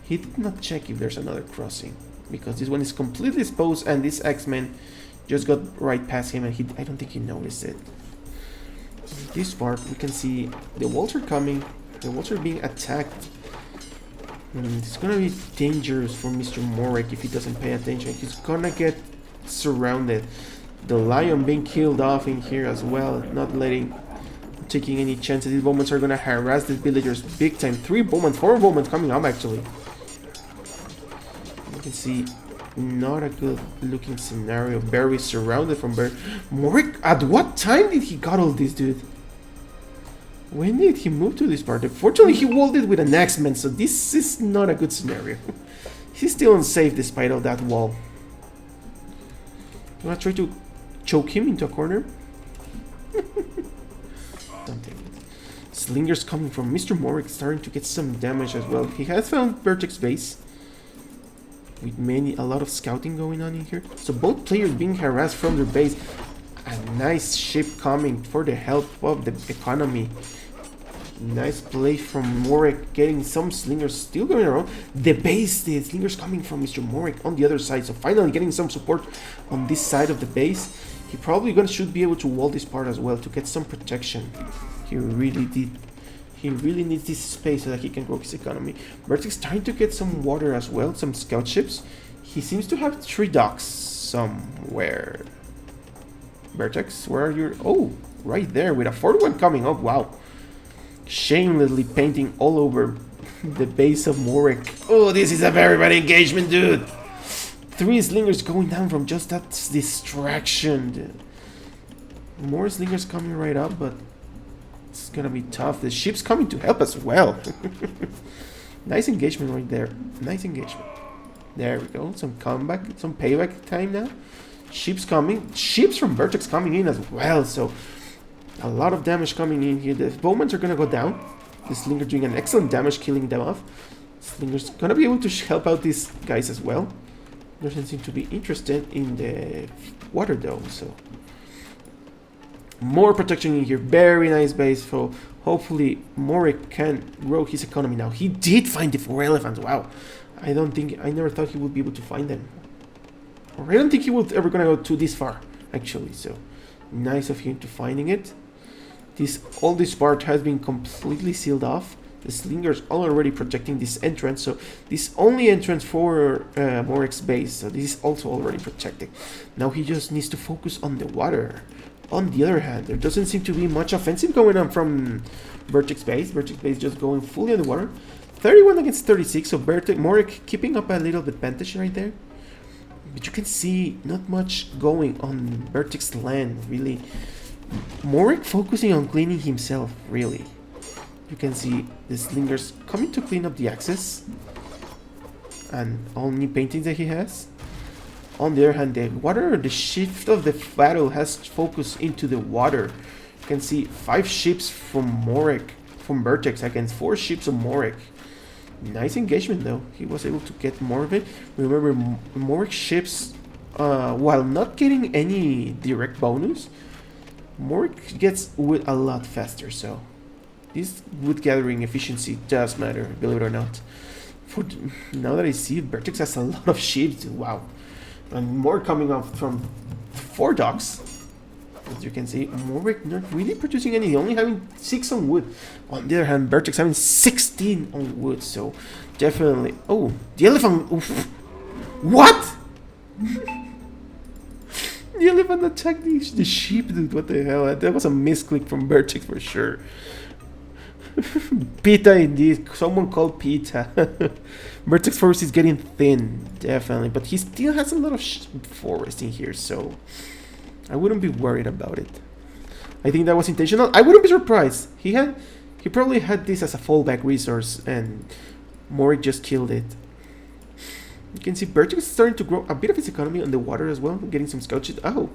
He did not check if there's another crossing because this one is completely exposed, and this X-Men just got right past him, and I don't think he noticed it. This part we can see the walls are coming. The walls are being attacked. It's gonna be dangerous for MrMorec if he doesn't pay attention. He's gonna get surrounded. The lion being killed off in here as well, not taking any chances. These bowmen are gonna harass the villagers big time. 3 bowmen, 4 bowmen coming up actually. You can see not a good looking scenario. Very surrounded from Morec. At what time did he got all this, dude? When did he move to this part? Unfortunately, he walled it with an X-Men, so this is not a good scenario. He's still unsafe despite all that wall. You wanna try to choke him into a corner? Something. Slingers coming from MrMorec, starting to get some damage as well. He has found Vertex base with a lot of scouting going on in here. So both players being harassed from their base. A nice ship coming for the help of the economy. Nice play from Morec, getting some slingers still going around. The slingers coming from MrMorec on the other side. So finally getting some support on this side of the base. He probably should be able to wall this part as well to get some protection. He really did. He really needs this space so that he can grow his economy. Vertex trying to get some water as well, some scout ships. He seems to have 3 docks somewhere. Vertex, where are you? Oh, right there with a 4th one coming up. Wow. Shamelessly painting all over the base of Morec. Oh, this is a very bad engagement, dude. 3 slingers going down from just that distraction. More slingers coming right up, but it's gonna be tough. The ship's coming to help as well. Nice engagement right there. Nice engagement. There we go. Some comeback, some payback time now. Ships coming. Ships from Vertex coming in as well. So a lot of damage coming in here. The bowmen are gonna go down. The Slinger doing an excellent damage, killing them off. Slinger's gonna be able to help out these guys as well. Doesn't seem to be interested in the water though, so more protection in here. Very nice base, so hopefully Morec can grow his economy now. He did find the 4 elephants. Wow, I never thought he would be able to find them, or I don't think he would ever gonna go to this far actually. So nice of him to finding it. All this part has been completely sealed off. The slingers already protecting this entrance, so this only entrance for Morec's base, so this is also already protected. Now he just needs to focus on the water. On the other hand, there doesn't seem to be much offensive going on from Vertex base. Vertex base just going fully on the water. 31 against 36, so Morec keeping up a little bit advantage right there. But you can see not much going on Vertex land, really. Morec focusing on cleaning himself, really. You can see the slingers coming to clean up the access and all new paintings that he has. On the other hand, the shift of the battle has focused into the water. You can see 5 ships from Vertex against 4 ships of Morec. Nice engagement though. He was able to get more of it. Remember, Morec ships, while not getting any direct bonus, Morec gets wood a lot faster, so this wood gathering efficiency does matter, believe it or not. Now that I see Vertex has a lot of ships, wow. And more coming off from 4 docks. As you can see, Morec not really producing any, only having 6 on wood. On the other hand, Vertex having 16 on wood, so definitely... Oh, the elephant... Oof. What? The elephant attacked the sheep, dude, what the hell? That was a misclick from Vertex for sure. Pita indeed, someone called Pita. Vertex forest is getting thin, definitely, but he still has a lot of forest in here, so I wouldn't be worried about it. I think that was intentional. I wouldn't be surprised. He probably had this as a fallback resource, and Morec just killed it. You can see Vertex is starting to grow a bit of his economy on the water as well, getting some scout shit. Oh,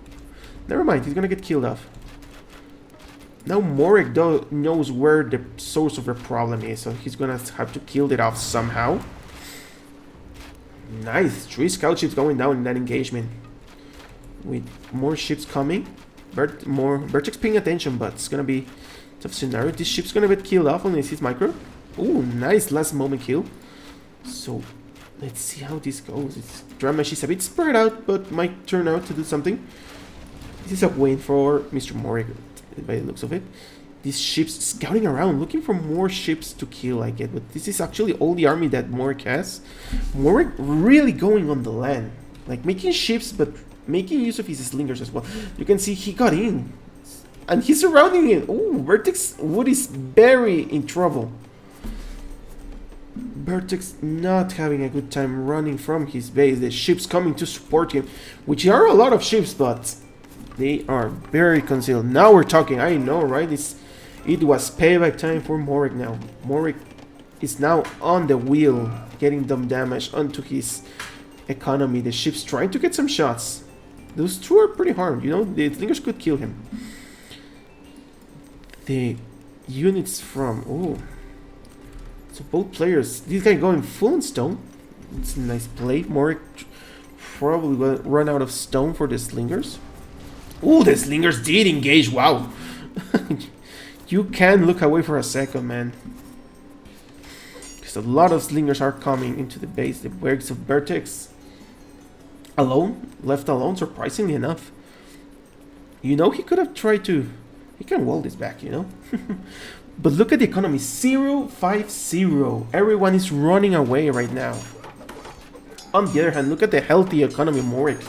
never mind, he's gonna get killed off. Now Morec knows where the source of the problem is, so he's gonna have to kill it off somehow. Nice, 3 scout ships going down in that engagement. With more ships coming. Vertex paying attention, but it's gonna be a tough scenario. This ship's gonna get killed off unless he's micro. Oh, nice last moment kill. So let's see how this goes. It's drama, she's a bit spread out, but might turn out to do something. This is a win for MrMorec by the looks of it. These ships scouting around, looking for more ships to kill, I get, but this is actually all the army that Morec has. Morec really going on the land, like making ships, but making use of his slingers as well. You can see he got in, and he's surrounding it. Oh, Vertex Wood is very in trouble. Vertex not having a good time running from his base. The ships coming to support him, which are a lot of ships, but they are very concealed. Now we're talking. I know, right? It was payback time for Morec now. Morec is now on the wheel, getting them damage onto his economy. The ship's trying to get some shots. Those 2 are pretty harmed, you know? The slingers could kill him. The units from... Oh. So both players... This guy going full on stone. It's a nice play. Morec probably will run out of stone for the slingers. Oh, the slingers did engage. Wow. You can look away for a second, man. Because a lot of slingers are coming into the base. The works of Vertex left alone, surprisingly enough. You know, he could have tried to... He can wall this back, you know? But look at the economy. 0-5-0. Everyone is running away right now. On the other hand, look at the healthy economy Morec.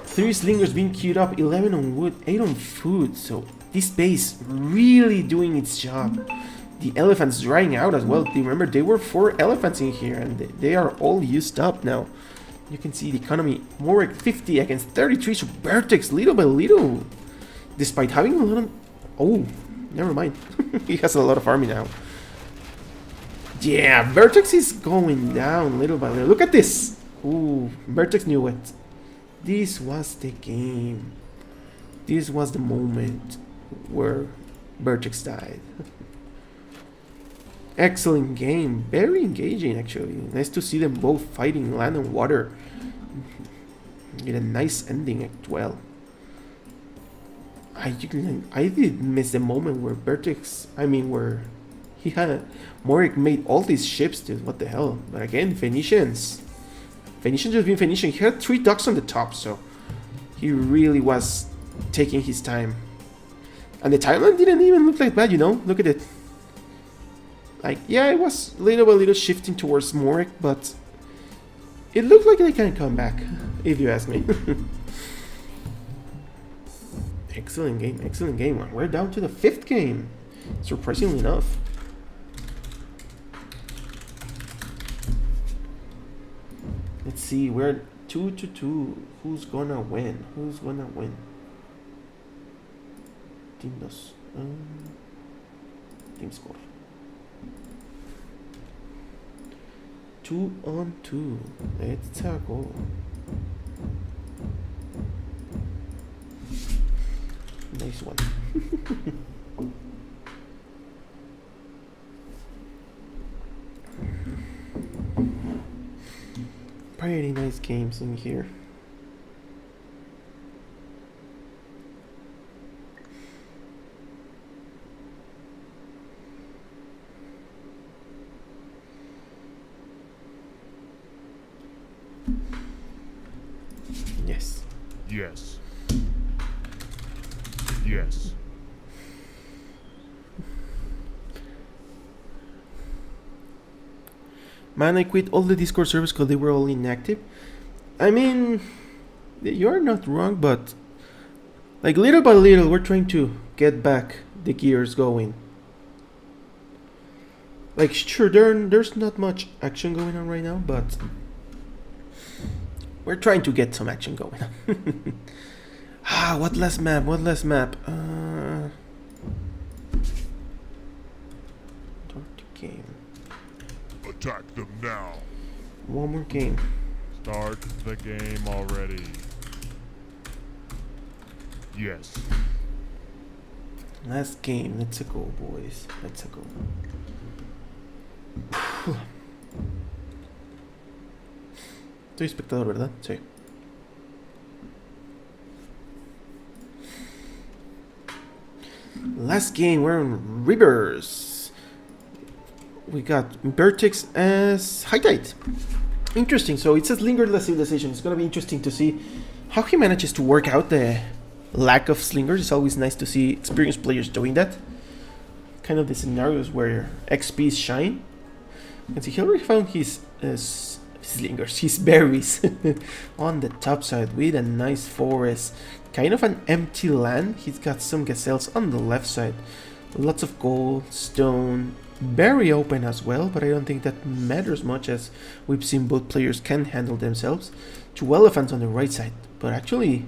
3 slingers being queued up, 11 on wood, 8 on food. So this base really doing its job. The elephants drying out as well. Remember, there were 4 elephants in here, and they are all used up now. You can see the economy, Morec 50 against 33, so Vertex little by little. Despite having a lot of... Oh, never mind. He has a lot of army now. Yeah, Vertex is going down little by little. Look at this. Ooh, Vertex knew it. This was the game. This was the moment where Vertex died. Excellent game. Very engaging, actually. Nice to see them both fighting land and water. Get a nice ending at 12. I did miss the moment where where he had Morec made all these ships, dude. What the hell? But again, Phoenicians just being Phoenician. He had 3 docks on the top, so he really was taking his time. And the timeline didn't even look like bad, you know? Look at it. Like, yeah, it was little by little shifting towards Morec, but it looked like they can come back, if you ask me. Excellent game, excellent game. We're down to the 5th game, surprisingly enough. Let's see, we're 2-2. Who's gonna win? Who's gonna win? Team dos. Team score. 2-on-2. Let's tackle. Nice one. Pretty nice games in here. Yes. Yes. Yes. Man, I quit all the Discord servers because they were all inactive. I mean, you're not wrong, but like little by little, we're trying to get back the gears going. Like, sure, there's not much action going on right now, but we're trying to get some action going on. What last map? What last map? Start the game. Attack them now. One more game. Start the game already. Yes. Last game. Let's go, boys. Let's go. Soy espectador, ¿verdad? Sí. Last game, we're on Rivers. We got AoEVertex as High Tide. Interesting. So it says Slingerless Civilization. It's gonna be interesting to see how he manages to work out the lack of slingers. It's always nice to see experienced players doing that. Kind of the scenarios where XPs shine. And see, he already found his slingers, his berries on the top side with a nice forest. Kind of an empty land. He's got some gazelles on the left side. Lots of gold, stone, very open as well, but I don't think that matters much as we've seen both players can handle themselves. 2 elephants on the right side, but actually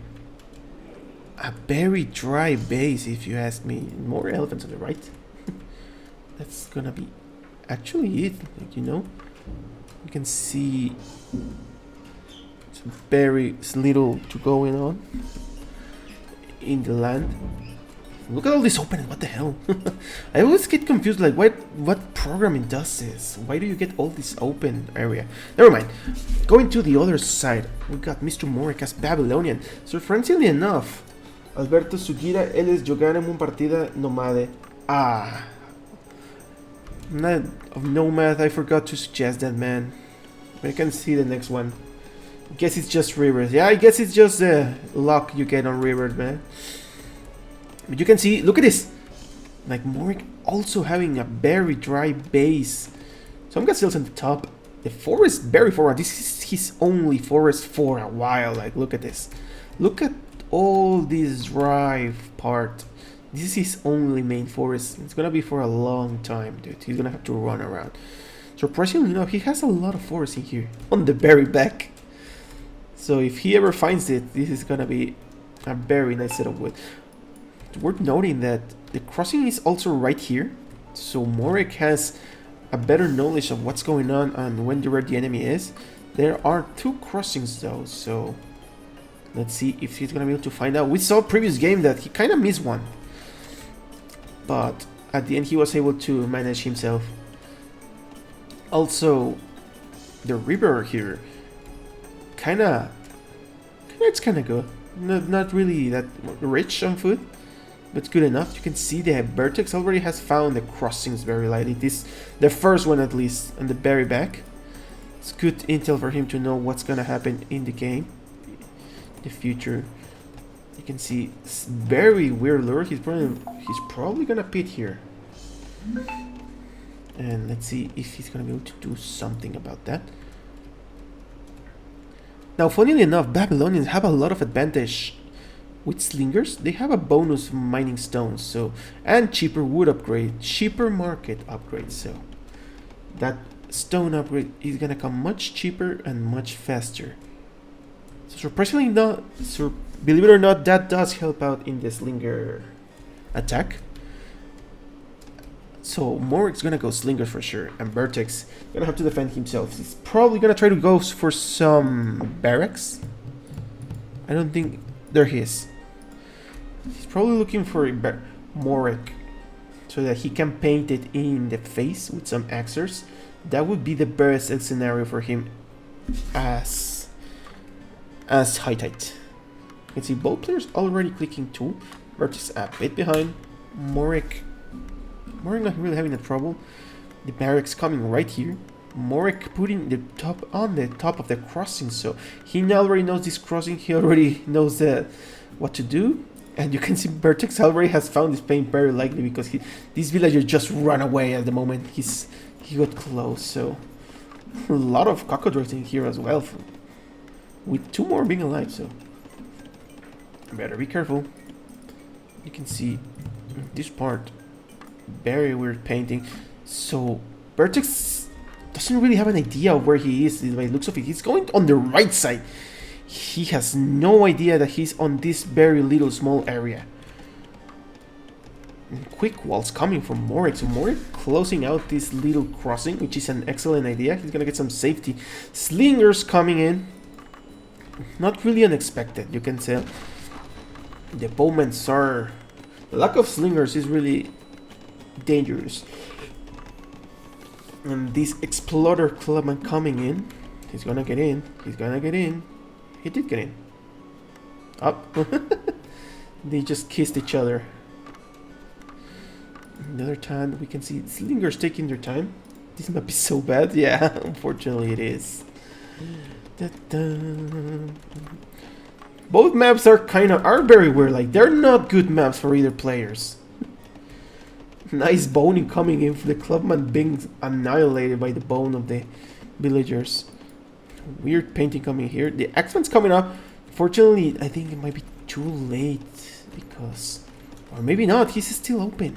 a very dry base if you ask me. More elephants on the right. That's gonna be actually it, like, you know. You can see some very little to going on in the land. Look at all this open. What the hell? I always get confused, like what programming does this? Why do you get all this open area? Never mind. Going to the other side, we got MrMorec as Babylonian. Surprisingly enough, Alberto Sugira, él es Jogana Mun Partida Nomade. Not of Nomad, I forgot to suggest that, man. I can see the next one. I guess it's just Rivers. Yeah, I guess it's just the luck you get on Rivers, man. But you can see, look at this. Like, Morec also having a very dry base. Some gazelles on the top. The forest, very forward. This is his only forest for a while. Like, look at this. Look at all this dry part. This is his only main forest. It's gonna be for a long time, dude. He's gonna have to run around. Surprisingly enough, he has a lot of forest in here. On the very back. So if he ever finds it, this is gonna be a very nice set of wood. It's worth noting that the crossing is also right here. So Morec has a better knowledge of what's going on and where the enemy is. There are 2 crossings though, so let's see if he's gonna be able to find out. We saw previous game that he kind of missed one, but at the end he was able to manage himself. Also, the river here, it's kind of good. Not really that rich on food, but it's good enough. You can see the AoEVertex already has found the crossings very lightly. This, the first one at least, on the very back. It's good intel for him to know what's gonna happen in the game, the future. You can see it's very weird lure. He's probably gonna pit here. And let's see if he's gonna be able to do something about that. Now, funnily enough, Babylonians have a lot of advantage with slingers. They have a bonus mining stones, so, and cheaper wood upgrade, cheaper market upgrade. So that stone upgrade is gonna come much cheaper and much faster. So surprisingly, not, believe it or not, that does help out in the slinger attack. So Morec's gonna go slinger for sure, and Vertex gonna have to defend himself. He's probably gonna try to go for some barracks. I don't think there he is. He's probably looking for a Morec so that he can paint it in the face with some axers. That would be the best scenario for him as high tide. You can see both players already clicking too. Vertex a bit behind. Morec not really having a trouble. The barracks coming right here. Morec putting the top on the top of the crossing, so he already knows this crossing. He already knows what to do. And you can see Vertex already has found this paint very likely because these villagers just run away at the moment he got close. So a lot of cockadrates in here as well, with 2 more being alive. So better be careful. You can see this part very weird painting. So Vertex doesn't really have an idea of where he is. By the looks of it, he's going on the right side. He has no idea that he's on this very little small area. And quick walls coming from Morec. So Morec closing out this little crossing, which is an excellent idea. He's gonna get some safety. Slingers coming in. Not really unexpected, you can tell. The bowmen are... The lack of slingers is really dangerous. And this exploder clubman coming in. He's gonna get in. He's gonna get in. He did get in. Up. They just kissed each other. On the other hand, we can see slingers taking their time. This map is so bad. Yeah, unfortunately it is. Both maps are very weird. Like, they're not good maps for either players. Nice boning coming in for the clubman being annihilated by the bone of the villagers. Weird painting coming here. The X-Men's coming up. Fortunately, I think it might be too late because... Or maybe not. He's still open.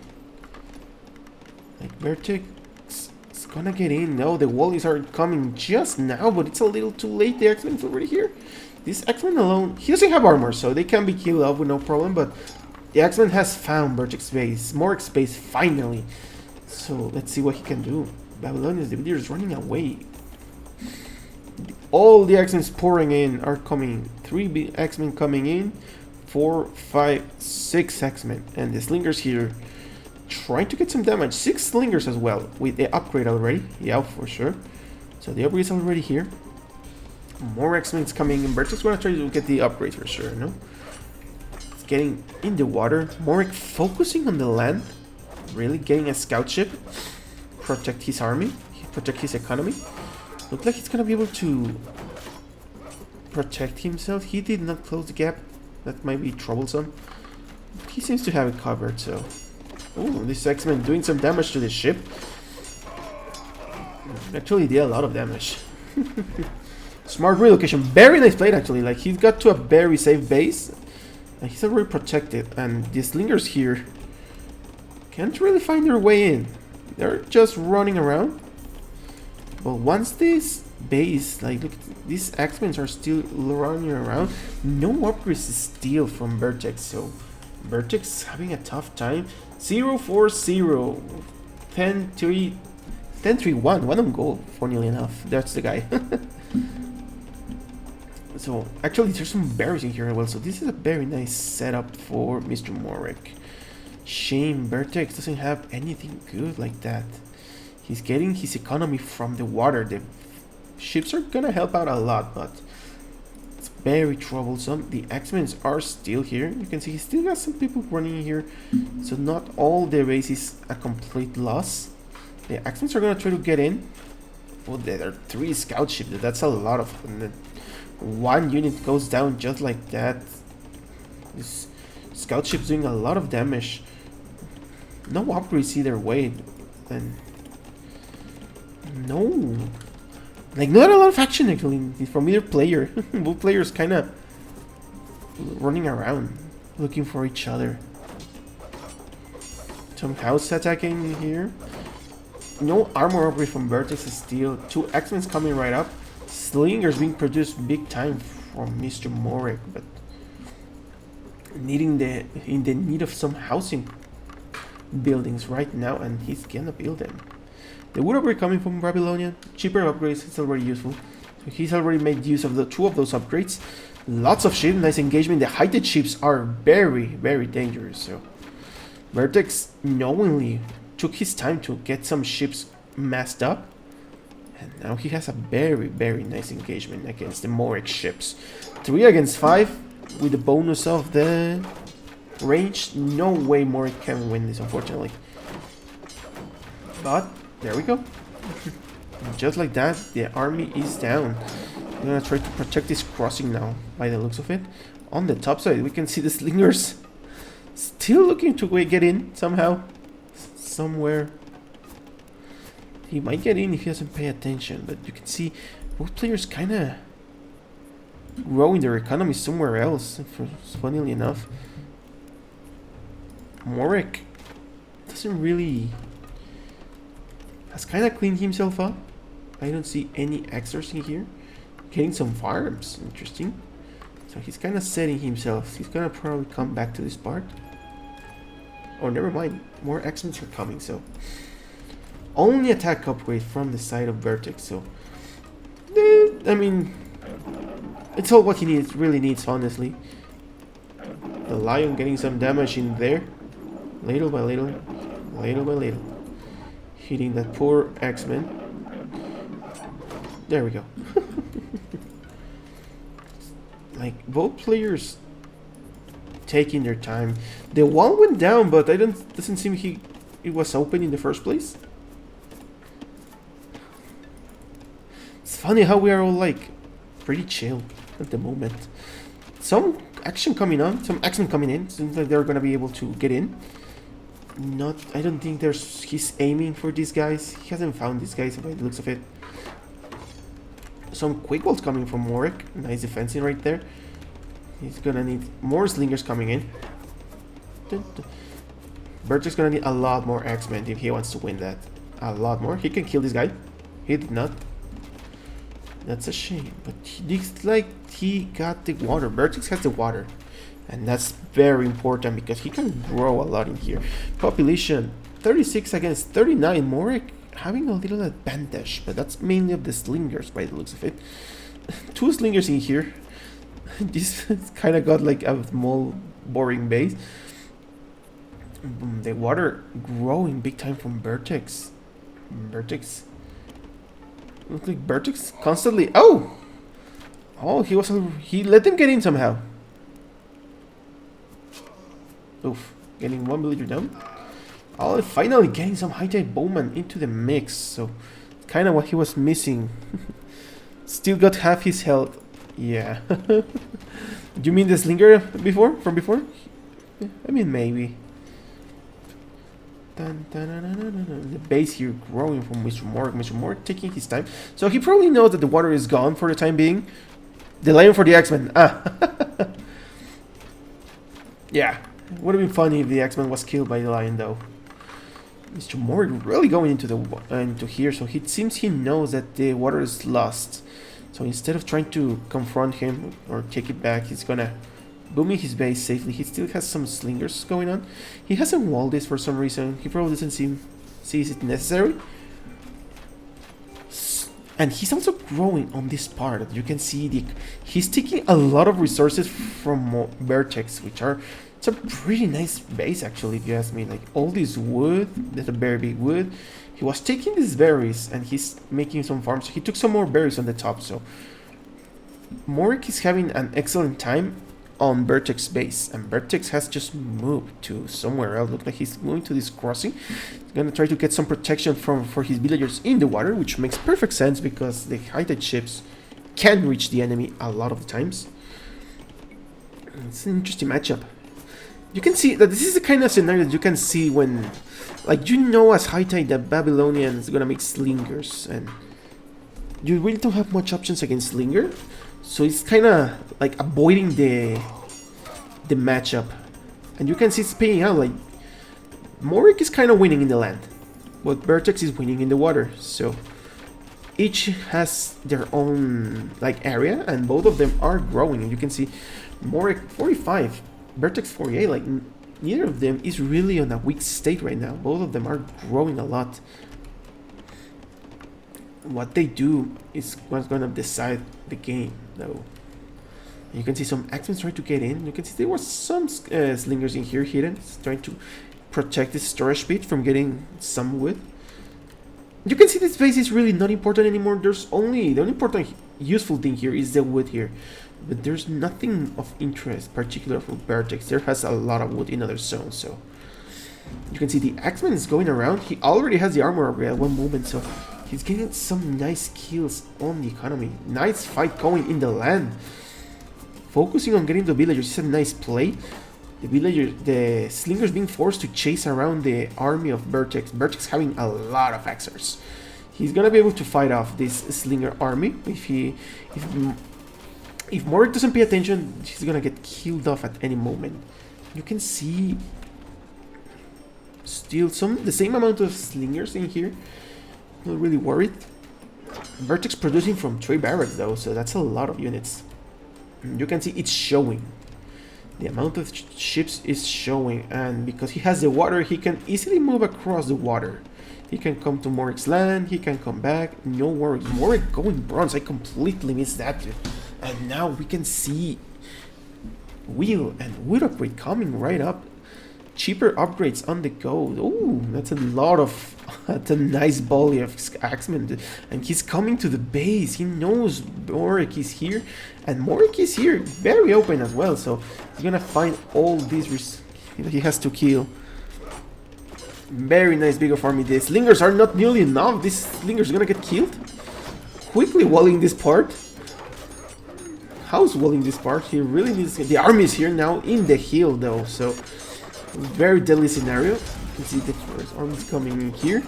Like, Vertex is gonna get in. No, the wallies are coming just now, but it's a little too late. The X-Men's already here. This X-Men alone... He doesn't have armor, so they can be killed off with no problem, but... The X-Men has found Vertex base. More space, finally. So, let's see what he can do. Babylonians, the villagers running away. All the X-Men pouring in are coming. 3 X-Men coming in. 4, 5, 6 X-Men. And the slingers here trying to get some damage. 6 slingers as well with the upgrade already. Yeah, for sure. So the upgrade is already here. More X-Men coming in. Vertex gonna try to get the upgrade for sure, no? It's getting in the water. Morec focusing on the land. Really getting a scout ship. Protect his army. Protect his economy. Looks like he's gonna be able to protect himself. He did not close the gap. That might be troublesome. He seems to have it covered, so... Oh, this X-Men doing some damage to the ship. Actually did a lot of damage. Smart relocation. Very nice play, actually. Like, he's got to a very safe base. And he's already protected. And the slingers here can't really find their way in. They're just running around. But once this base, like, look, these X-Men are still running around. No upgrades to steal from Vertex, so Vertex having a tough time. 0-4-0, 10-3, 10-3-1, one on goal, funnily enough. That's the guy. So, actually, there's some berries in here as well, so this is a very nice setup for MrMorec. Shame Vertex doesn't have anything good like that. He's getting his economy from the water. The ships are gonna help out a lot, but it's very troublesome. The X-Men are still here. You can see he still got some people running here. So not all the base is a complete loss. The X-Men are gonna try to get in. Oh, there are 3 scout ships. That's a lot of them. One unit goes down just like that. This scout ship's doing a lot of damage. No upgrades either way. And No. Like, not a lot of action actually from either player. Both players kind of running around, looking for each other. Some house attacking here. No armor upgrade from Vertex still. 2 X-Men coming right up. Slingers being produced big time from MrMorec, but in the need of some housing buildings right now, and he's gonna build them. The wood upgrade coming from Babylonia, cheaper upgrades, it's already useful. So he's already made use of the 2 of those upgrades. Lots of ships, nice engagement. The heighted ships are very, very dangerous. So Vertex knowingly took his time to get some ships massed up. And now he has a very, very nice engagement against the Morec ships. 3 against 5 with the bonus of the range. No way Morec can win this, unfortunately. But there we go. Just like that, the army is down. I'm gonna try to protect this crossing now, by the looks of it. On the top side, we can see the slingers still looking to get in somehow. Somewhere. He might get in if he doesn't pay attention, but you can see both players kind of growing their economy somewhere else, funnily enough. Morec doesn't really... has kind of cleaned himself up. I don't see any extras in here. Getting some farms, interesting. So he's kind of setting himself. He's gonna probably come back to this part. Oh, never mind. More X-Men are coming, so... Only attack upgrade from the side of Vertex, so... I mean... It's all what he needs, really needs, honestly. The Lion getting some damage in there. Little by little. Little by little. Hitting that poor X-Men. There we go. Like, both players taking their time. The wall went down, but doesn't seem it was open in the first place. It's funny how we are all like pretty chill at the moment. Some action coming on, some X-Men coming in. Seems like they're gonna be able to get in. I don't think he's aiming for these guys. He hasn't found these guys by the looks of it. Some quick balls coming from Morec. Nice defensive right there. He's gonna need more slingers coming in. Vertex gonna need a lot more X-Men if he wants to win that. A lot more. He can kill this guy. He did not. That's a shame. But he looks like he got the water. Vertex has the water. And that's very important because he can grow a lot in here. Population 36 against 39. Morec having a little advantage, but that's mainly of the slingers by the looks of it. 2 slingers in here. This kind of got like a small boring base. The water growing big time from Vertex. Vertex. Looks like Vertex constantly. Oh, he let them get in somehow. Oof, getting 1 villager down. Oh, finally getting some high-tide bowman into the mix. So, kind of what he was missing. Still got half his health. Yeah. Do you mean the slinger from before? I mean, maybe. The base here growing from MrMorec. MrMorec taking his time. So he probably knows that the water is gone for the time being. The lion for the X-Men. Yeah. It would have been funny if the X-Men was killed by the lion, though. MrMorec really going into here, so it seems he knows that the water is lost. So instead of trying to confront him or take it back, he's gonna boom in his base safely. He still has some slingers going on. He hasn't walled this for some reason. He probably doesn't see it necessary. And he's also growing on this part. You can see he's taking a lot of resources from Vertex, which are... It's a pretty nice base, actually, if you ask me. Like, all this wood, there's a very big wood. He was taking these berries, and he's making some farms. He took some more berries on the top, so... Morec is having an excellent time on Vertex base, and Vertex has just moved to somewhere else. Looks like he's moving to this crossing. He's gonna try to get some protection for his villagers in the water, which makes perfect sense, because the high-tide ships can reach the enemy a lot of the times. It's an interesting matchup. You can see that this is the kind of scenario that you can see when Like, you know as High Tide that Babylonian is gonna make slingers, and you really don't have much options against slinger, so it's kind of like avoiding the matchup. And you can see it's paying out. Like, MrMorec is kind of winning in the land, but AoEVertex is winning in the water, so each has their own like area, and both of them are growing. And you can see MrMorec 45, AoEVertex 48. Like, neither of them is really on a weak state right now. Both of them are growing a lot. What they do is what's gonna decide the game, though. You can see some X-Men trying to get in. You can see there were some slingers in here hidden, trying to protect this storage pit from getting some wood. You can see this base is really not important anymore. There's only the only important useful thing here is the wood here, but there's nothing of interest particular for AoEVertex. There has a lot of wood in other zones, so you can see the X-Men is going around. He already has the armor at one moment, so he's getting some nice kills on the economy. Nice fight going in the land. Focusing on getting the villagers is a nice play. The villagers, the slingers being forced to chase around the army of AoEVertex. AoEVertex having a lot of Axers. He's gonna be able to fight off this slinger army. If MrMorec doesn't pay attention, he's gonna get killed off at any moment. You can see still the same amount of slingers in here. Not really worried. AoEVertex producing from 3 barracks though, so that's a lot of units. You can see it's showing. The amount of ships is showing, and because he has the water, he can easily move across the water. He can come to MrMorec's land, he can come back, no worries. MrMorec going bronze, I completely missed that. And now we can see wheel and wood upgrade coming right up. Cheaper upgrades on the go. Oh, that's a lot of... that's a nice volley of Axemen. And he's coming to the base. He knows MrMorec is here. And MrMorec is here. Very open as well. So he's gonna find all these... he has to kill. Very nice big of army. The slingers are not nearly enough. This slinger's gonna get killed. Quickly walling this part. How's walling this part? He really needs... the army is here now in the hill though. So... very deadly scenario. You can see the first army's coming in here.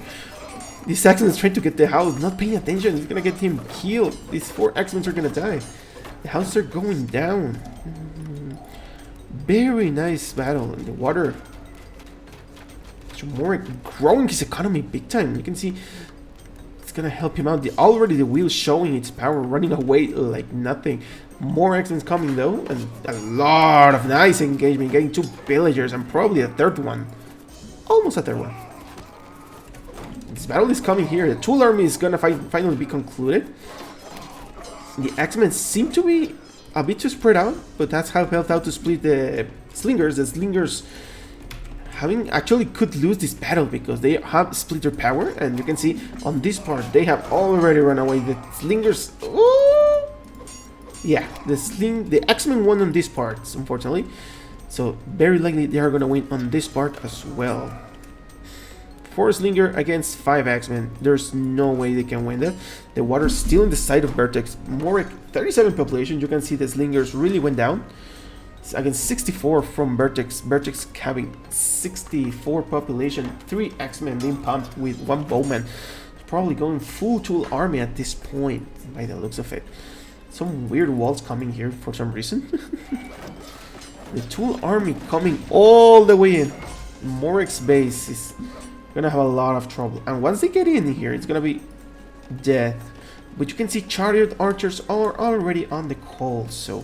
This X-Men is trying to get the house, not paying attention. He's gonna get him killed. These 4 X-Men are gonna die. The houses are going down. Very nice battle in the water. MrMorec growing his economy big time. You can see it's gonna help him out. Already the wheel showing its power, running away like nothing. More X-Men coming though, and a lot of nice engagement, getting 2 villagers and probably a 3rd one. Almost a 3rd one. This battle is coming here. The Tool Army is gonna finally be concluded. The X-Men seem to be a bit too spread out, but that's how helped out to split the Slingers. The Slingers actually could lose this battle because they have split their power, and you can see on this part they have already run away. The Slingers... ooh! Yeah, the X-Men won on this part, unfortunately. So very likely they are gonna win on this part as well. 4 Slinger against 5 X-Men. There's no way they can win that. The water's still in the side of AoEVertex. MrMorec 37 population. You can see the Slingers really went down. It's against 64 from AoEVertex. AoEVertex having 64 population. 3 X-Men being pumped with 1 bowman. Probably going full tool army at this point, by the looks of it. Some weird walls coming here for some reason. The tool army coming all the way in. MrMorec's base is gonna have a lot of trouble. And once they get in here, it's gonna be death. But you can see chariot archers are already on the call, so...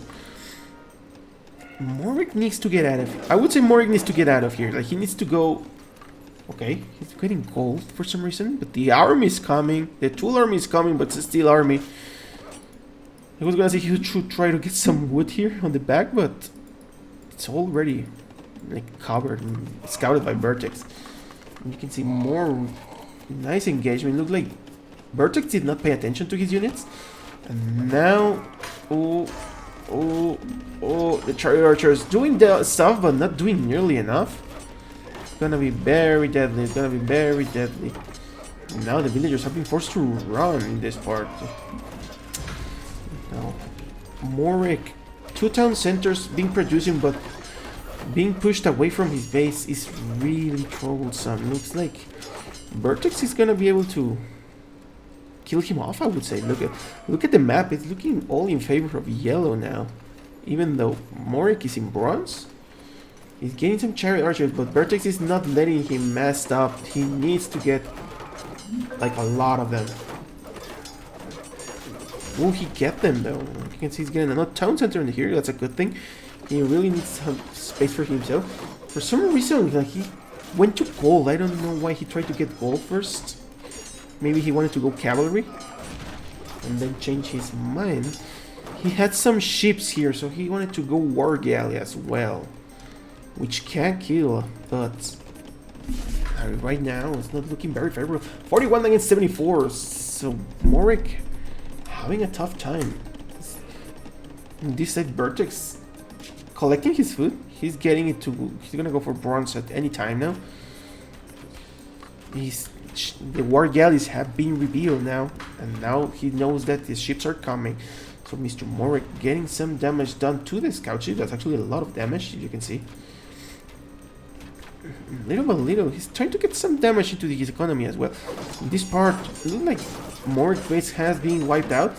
MrMorec needs to get out of here. I would say MrMorec needs to get out of here. Like, he needs to go... okay, he's getting gold for some reason. But the army is coming. The tool army is coming, but it's a steel army. I was gonna say he should try to get some wood here on the back, but it's already like covered and scouted by AoEVertex. And you can see more nice engagement. Look like AoEVertex did not pay attention to his units, and now the chariot archers doing the stuff but not doing nearly enough. It's gonna be very deadly. It's gonna be very deadly. And now the villagers have been forced to run in this part. Now, MrMorec, 2 town centers being producing, but being pushed away from his base is really troublesome. Looks like Vertex is gonna be able to kill him off, I would say. Look at the map. It's looking all in favor of yellow now. Even though MrMorec is in bronze, he's getting some chariot archers, but Vertex is not letting him mess up. He needs to get like a lot of them. Will he get them though? You can see he's getting another town center in here. That's a good thing. He really needs some space for himself. For some reason, like, he went to gold. I don't know why he tried to get gold first. Maybe he wanted to go cavalry and then change his mind. He had some ships here, so he wanted to go war galley as well, which can kill, but right now it's not looking very favorable. 41 against 74, so MrMorec having a tough time. This side, Vertex collecting his food. He's getting it to. He's gonna go for bronze at any time now. The war galleys have been revealed now, and now he knows that his ships are coming. So MrMorec getting some damage done to the scout ship. That's actually a lot of damage, you can see. Little by little, he's trying to get some damage into his economy as well. This part, it looks like MrMorec base has been wiped out.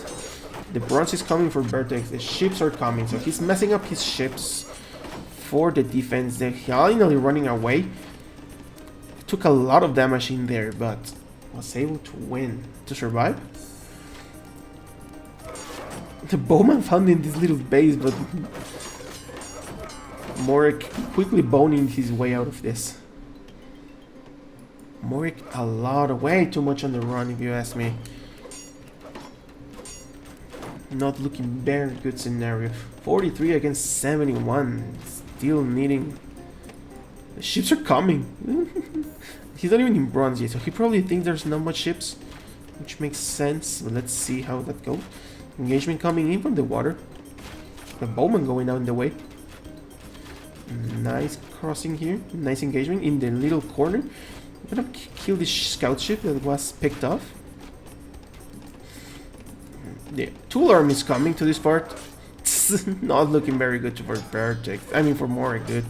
The bronze is coming for Vertex. The ships are coming, so he's messing up his ships for the defense. They're finally running away. Took a lot of damage in there, but was able to win, to survive. The bowman found in this little base, but MrMorec quickly boning his way out of this. MrMorec way too much on the run, if you ask me. Not looking very good scenario. 43 against 71. Still needing. The ships are coming. He's not even in bronze yet, so he probably thinks there's not much ships, which makes sense. But let's see how that goes. Engagement coming in from the water. The bowman going out in the way. Nice crossing here. Nice engagement in the little corner. I'm gonna kill this scout ship that was picked off. The tool arm is coming to this part. It's not looking very good for Vertex. I mean for MrMorec, dude.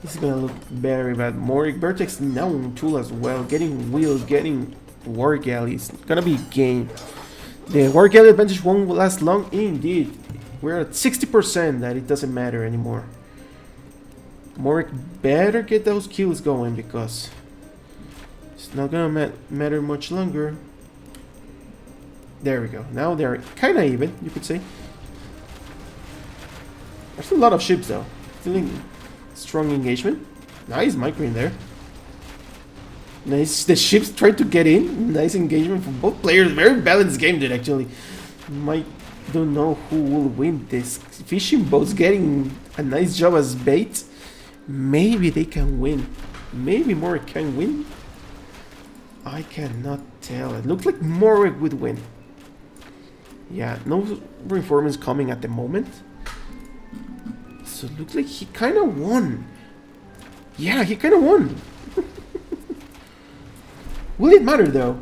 This is gonna look very bad. MrMorec, Vertex now on tool as well. Getting wheels, getting war galleys. Gonna be a game. The war galley advantage won't last long indeed. We're at 60% that it doesn't matter anymore. MrMorec better get those kills going because it's not gonna matter much longer. There we go. Now they're kind of even, you could say. There's a lot of ships though. Still in strong engagement. Nice micro in there. Nice. The ships tried to get in. Nice engagement from both players. Very balanced game, dude. Actually, don't know who will win this. Fishing boats getting a nice job as bait. Maybe they can win. Maybe MrMorec can win. I cannot tell. It looks like MrMorec would win. Yeah, no reinforcements coming at the moment. So it looks like he kind of won. Yeah, he kind of won. Will it matter though?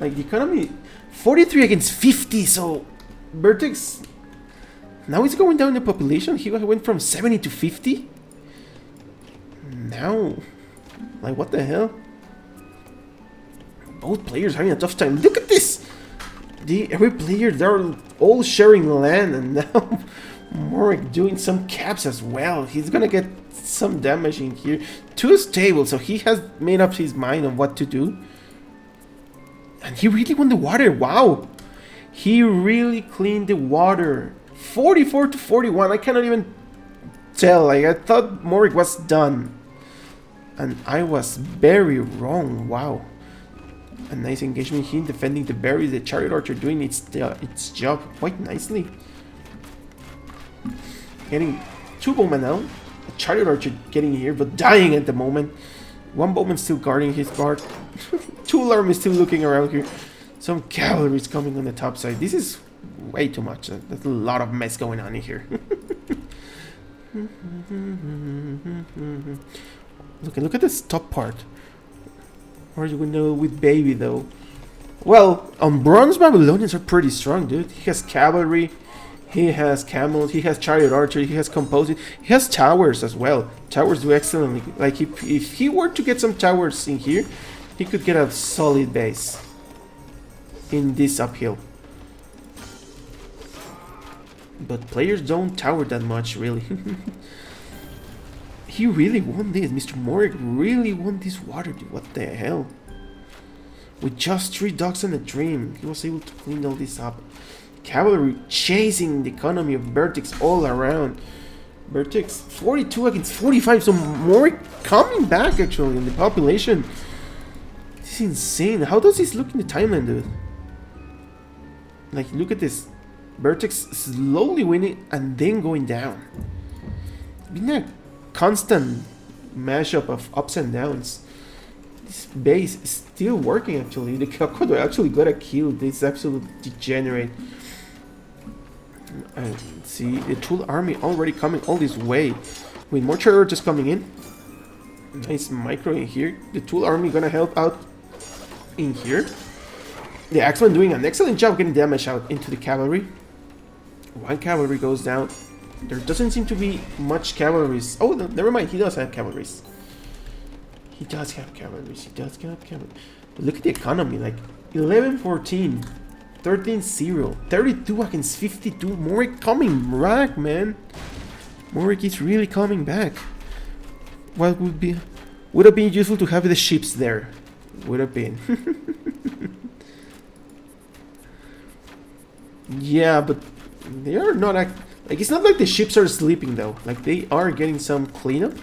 Like the economy, 43 against 50. So Vertex now he's going down in the population. He went from 70 to 50. Now, like what the hell? Both players having a tough time. Look at this. Every player, they're all sharing land, and now MrMorec doing some caps as well. He's gonna get some damage in here. Too stable, so he has made up his mind on what to do. And he really won the water. Wow. He really cleaned the water. 44 to 41. I cannot even tell. Like, I thought MrMorec was done. And I was very wrong. Wow. A nice engagement here defending the berries. The chariot archer doing its job quite nicely. Getting two bowmen now. A chariot archer getting here but dying at the moment. One bowman still guarding his part. Two alarm is still looking around here. Some cavalry is coming on the top side. This is way too much. There's a lot of mess going on in here. Look at this top part. Or you would know with baby though. Well, on bronze Babylonians are pretty strong, dude. He has cavalry, He has camels, he has chariot archery, he has composing, he has towers as well. Towers do excellently. Like if he were to get some towers in here, he could get a solid base in this uphill. But players don't tower that much, really. He really won this. MrMorec really won this water, dude. What the hell? With just 3 dogs and a dream, he was able to clean all this up. Cavalry chasing the economy of Vertex all around. Vertex 42 against 45, so Morec coming back actually in the population. This is insane. How does this look in the timeline, dude? Like, look at this. Vertex slowly winning and then going down. Been a constant mashup of ups and downs. This base is still working actually. The Crocodile actually got a kill. This absolute degenerate. And see the Tool army already coming all this way. With more terror just coming in. Nice micro in here. The Tool army gonna help out in here. The Axeman doing an excellent job getting damage out into the cavalry. One cavalry goes down. There doesn't seem to be much cavalries. Oh, no, never mind. He does have cavalries. He does have cavalries. He does have cavalry. But look at the economy. Like 11-14, 13-0, 32 against 52. Morec coming back, man. Morec is really coming back. What would have been useful to have the ships there. Would have been. Yeah, but they are not like it's not like the ships are sleeping though. Like they are getting some cleanup.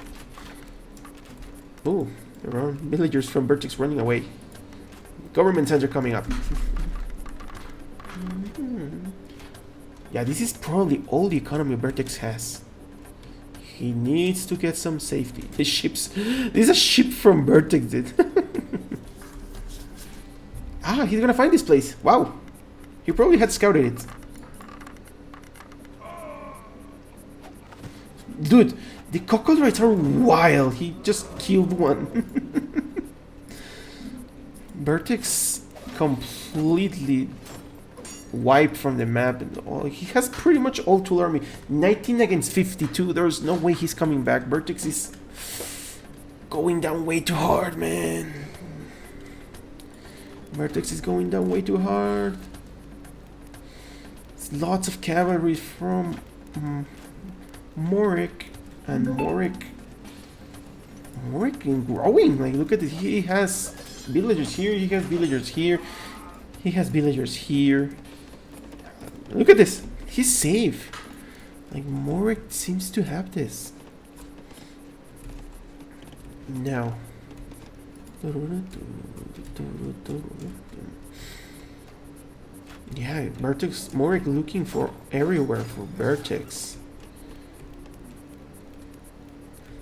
Oh, there are villagers from Vertex running away. Government center coming up. Yeah, this is probably all the economy Vertex has. He needs to get some safety. The ships. This is a ship from Vertex, dude. Ah, he's gonna find this place. Wow. He probably had scouted it. Dude, the crocodiles are wild. He just killed one. Vertex completely wiped from the map. And he has pretty much all Tool army. 19 against 52. There's no way he's coming back. Vertex is going down way too hard, man. Vertex is going down way too hard. Lots of cavalry from Morec, and Morec is growing. Like, look at it. He has villagers here. He has villagers here. He has villagers here. Look at this. He's safe. Like, Morec seems to have this. Now. Yeah, Vertex, Morec looking for everywhere for Vertex.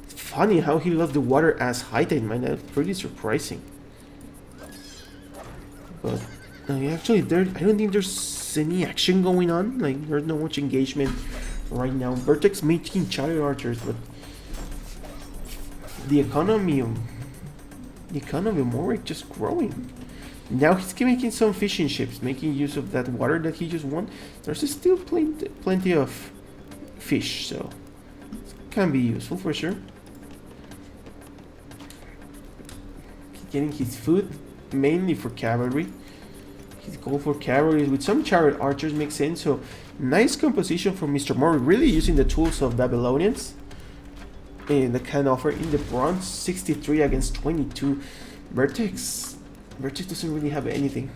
It's funny how he loves the water as Hightide, man. That's pretty surprising. But actually, I don't think there's any action going on. Like, there's not much engagement right now. Vertex making chariot archers, but the economy of Morec just growing. Now he's making some fishing ships, making use of that water that he just won. There's still plenty of fish, so it can be useful for sure. Getting his food mainly for cavalry. His goal for cavalry with some chariot archers makes sense. So nice composition from MrMorec, really using the tools of Babylonians that can offer in the bronze. 63 against 22. Vertex doesn't really have anything.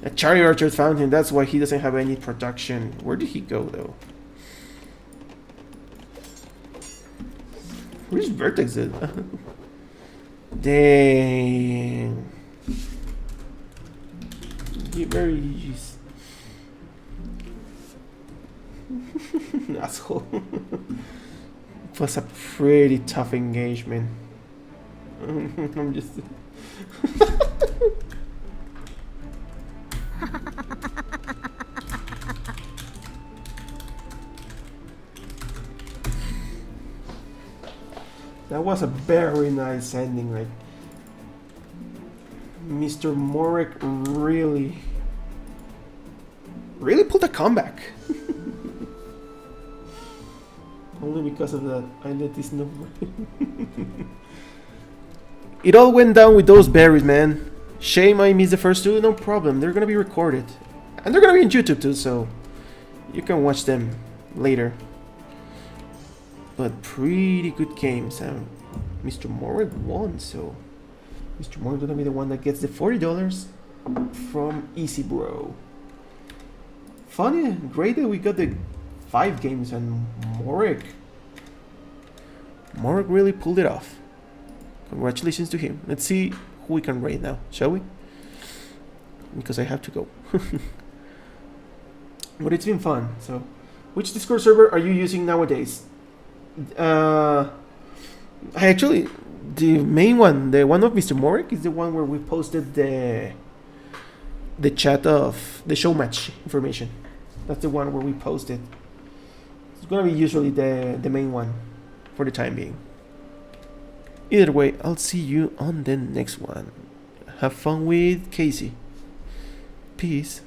A chariot archer found him, that's why he doesn't have any production. Where did he go though? Where's Vertex at? Dang. Very easy. Asshole. It was a pretty tough engagement. I'm just... That was a very nice ending. Like, MrMorec really really pulled a comeback. Only because of that, I let this number. It all went down with those berries, man. Shame I missed the first two. No problem. They're gonna be recorded, and they're gonna be on YouTube too, so you can watch them later. But pretty good games. MrMorec won, so MrMorec gonna be the one that gets the $40 from Easy Bro. Funny, great that we got the 5 games and Morec really pulled it off. Congratulations to him. Let's see who we can rate now, shall we? Because I have to go. But it's been fun. So, which Discord server are you using nowadays? I actually, the main one, the one of MrMorec, is the one where we posted the chat of the Showmatch information. That's the one where we posted. It's gonna be usually the main one for the time being. Either way, I'll see you on the next one. Have fun with Casey. Peace.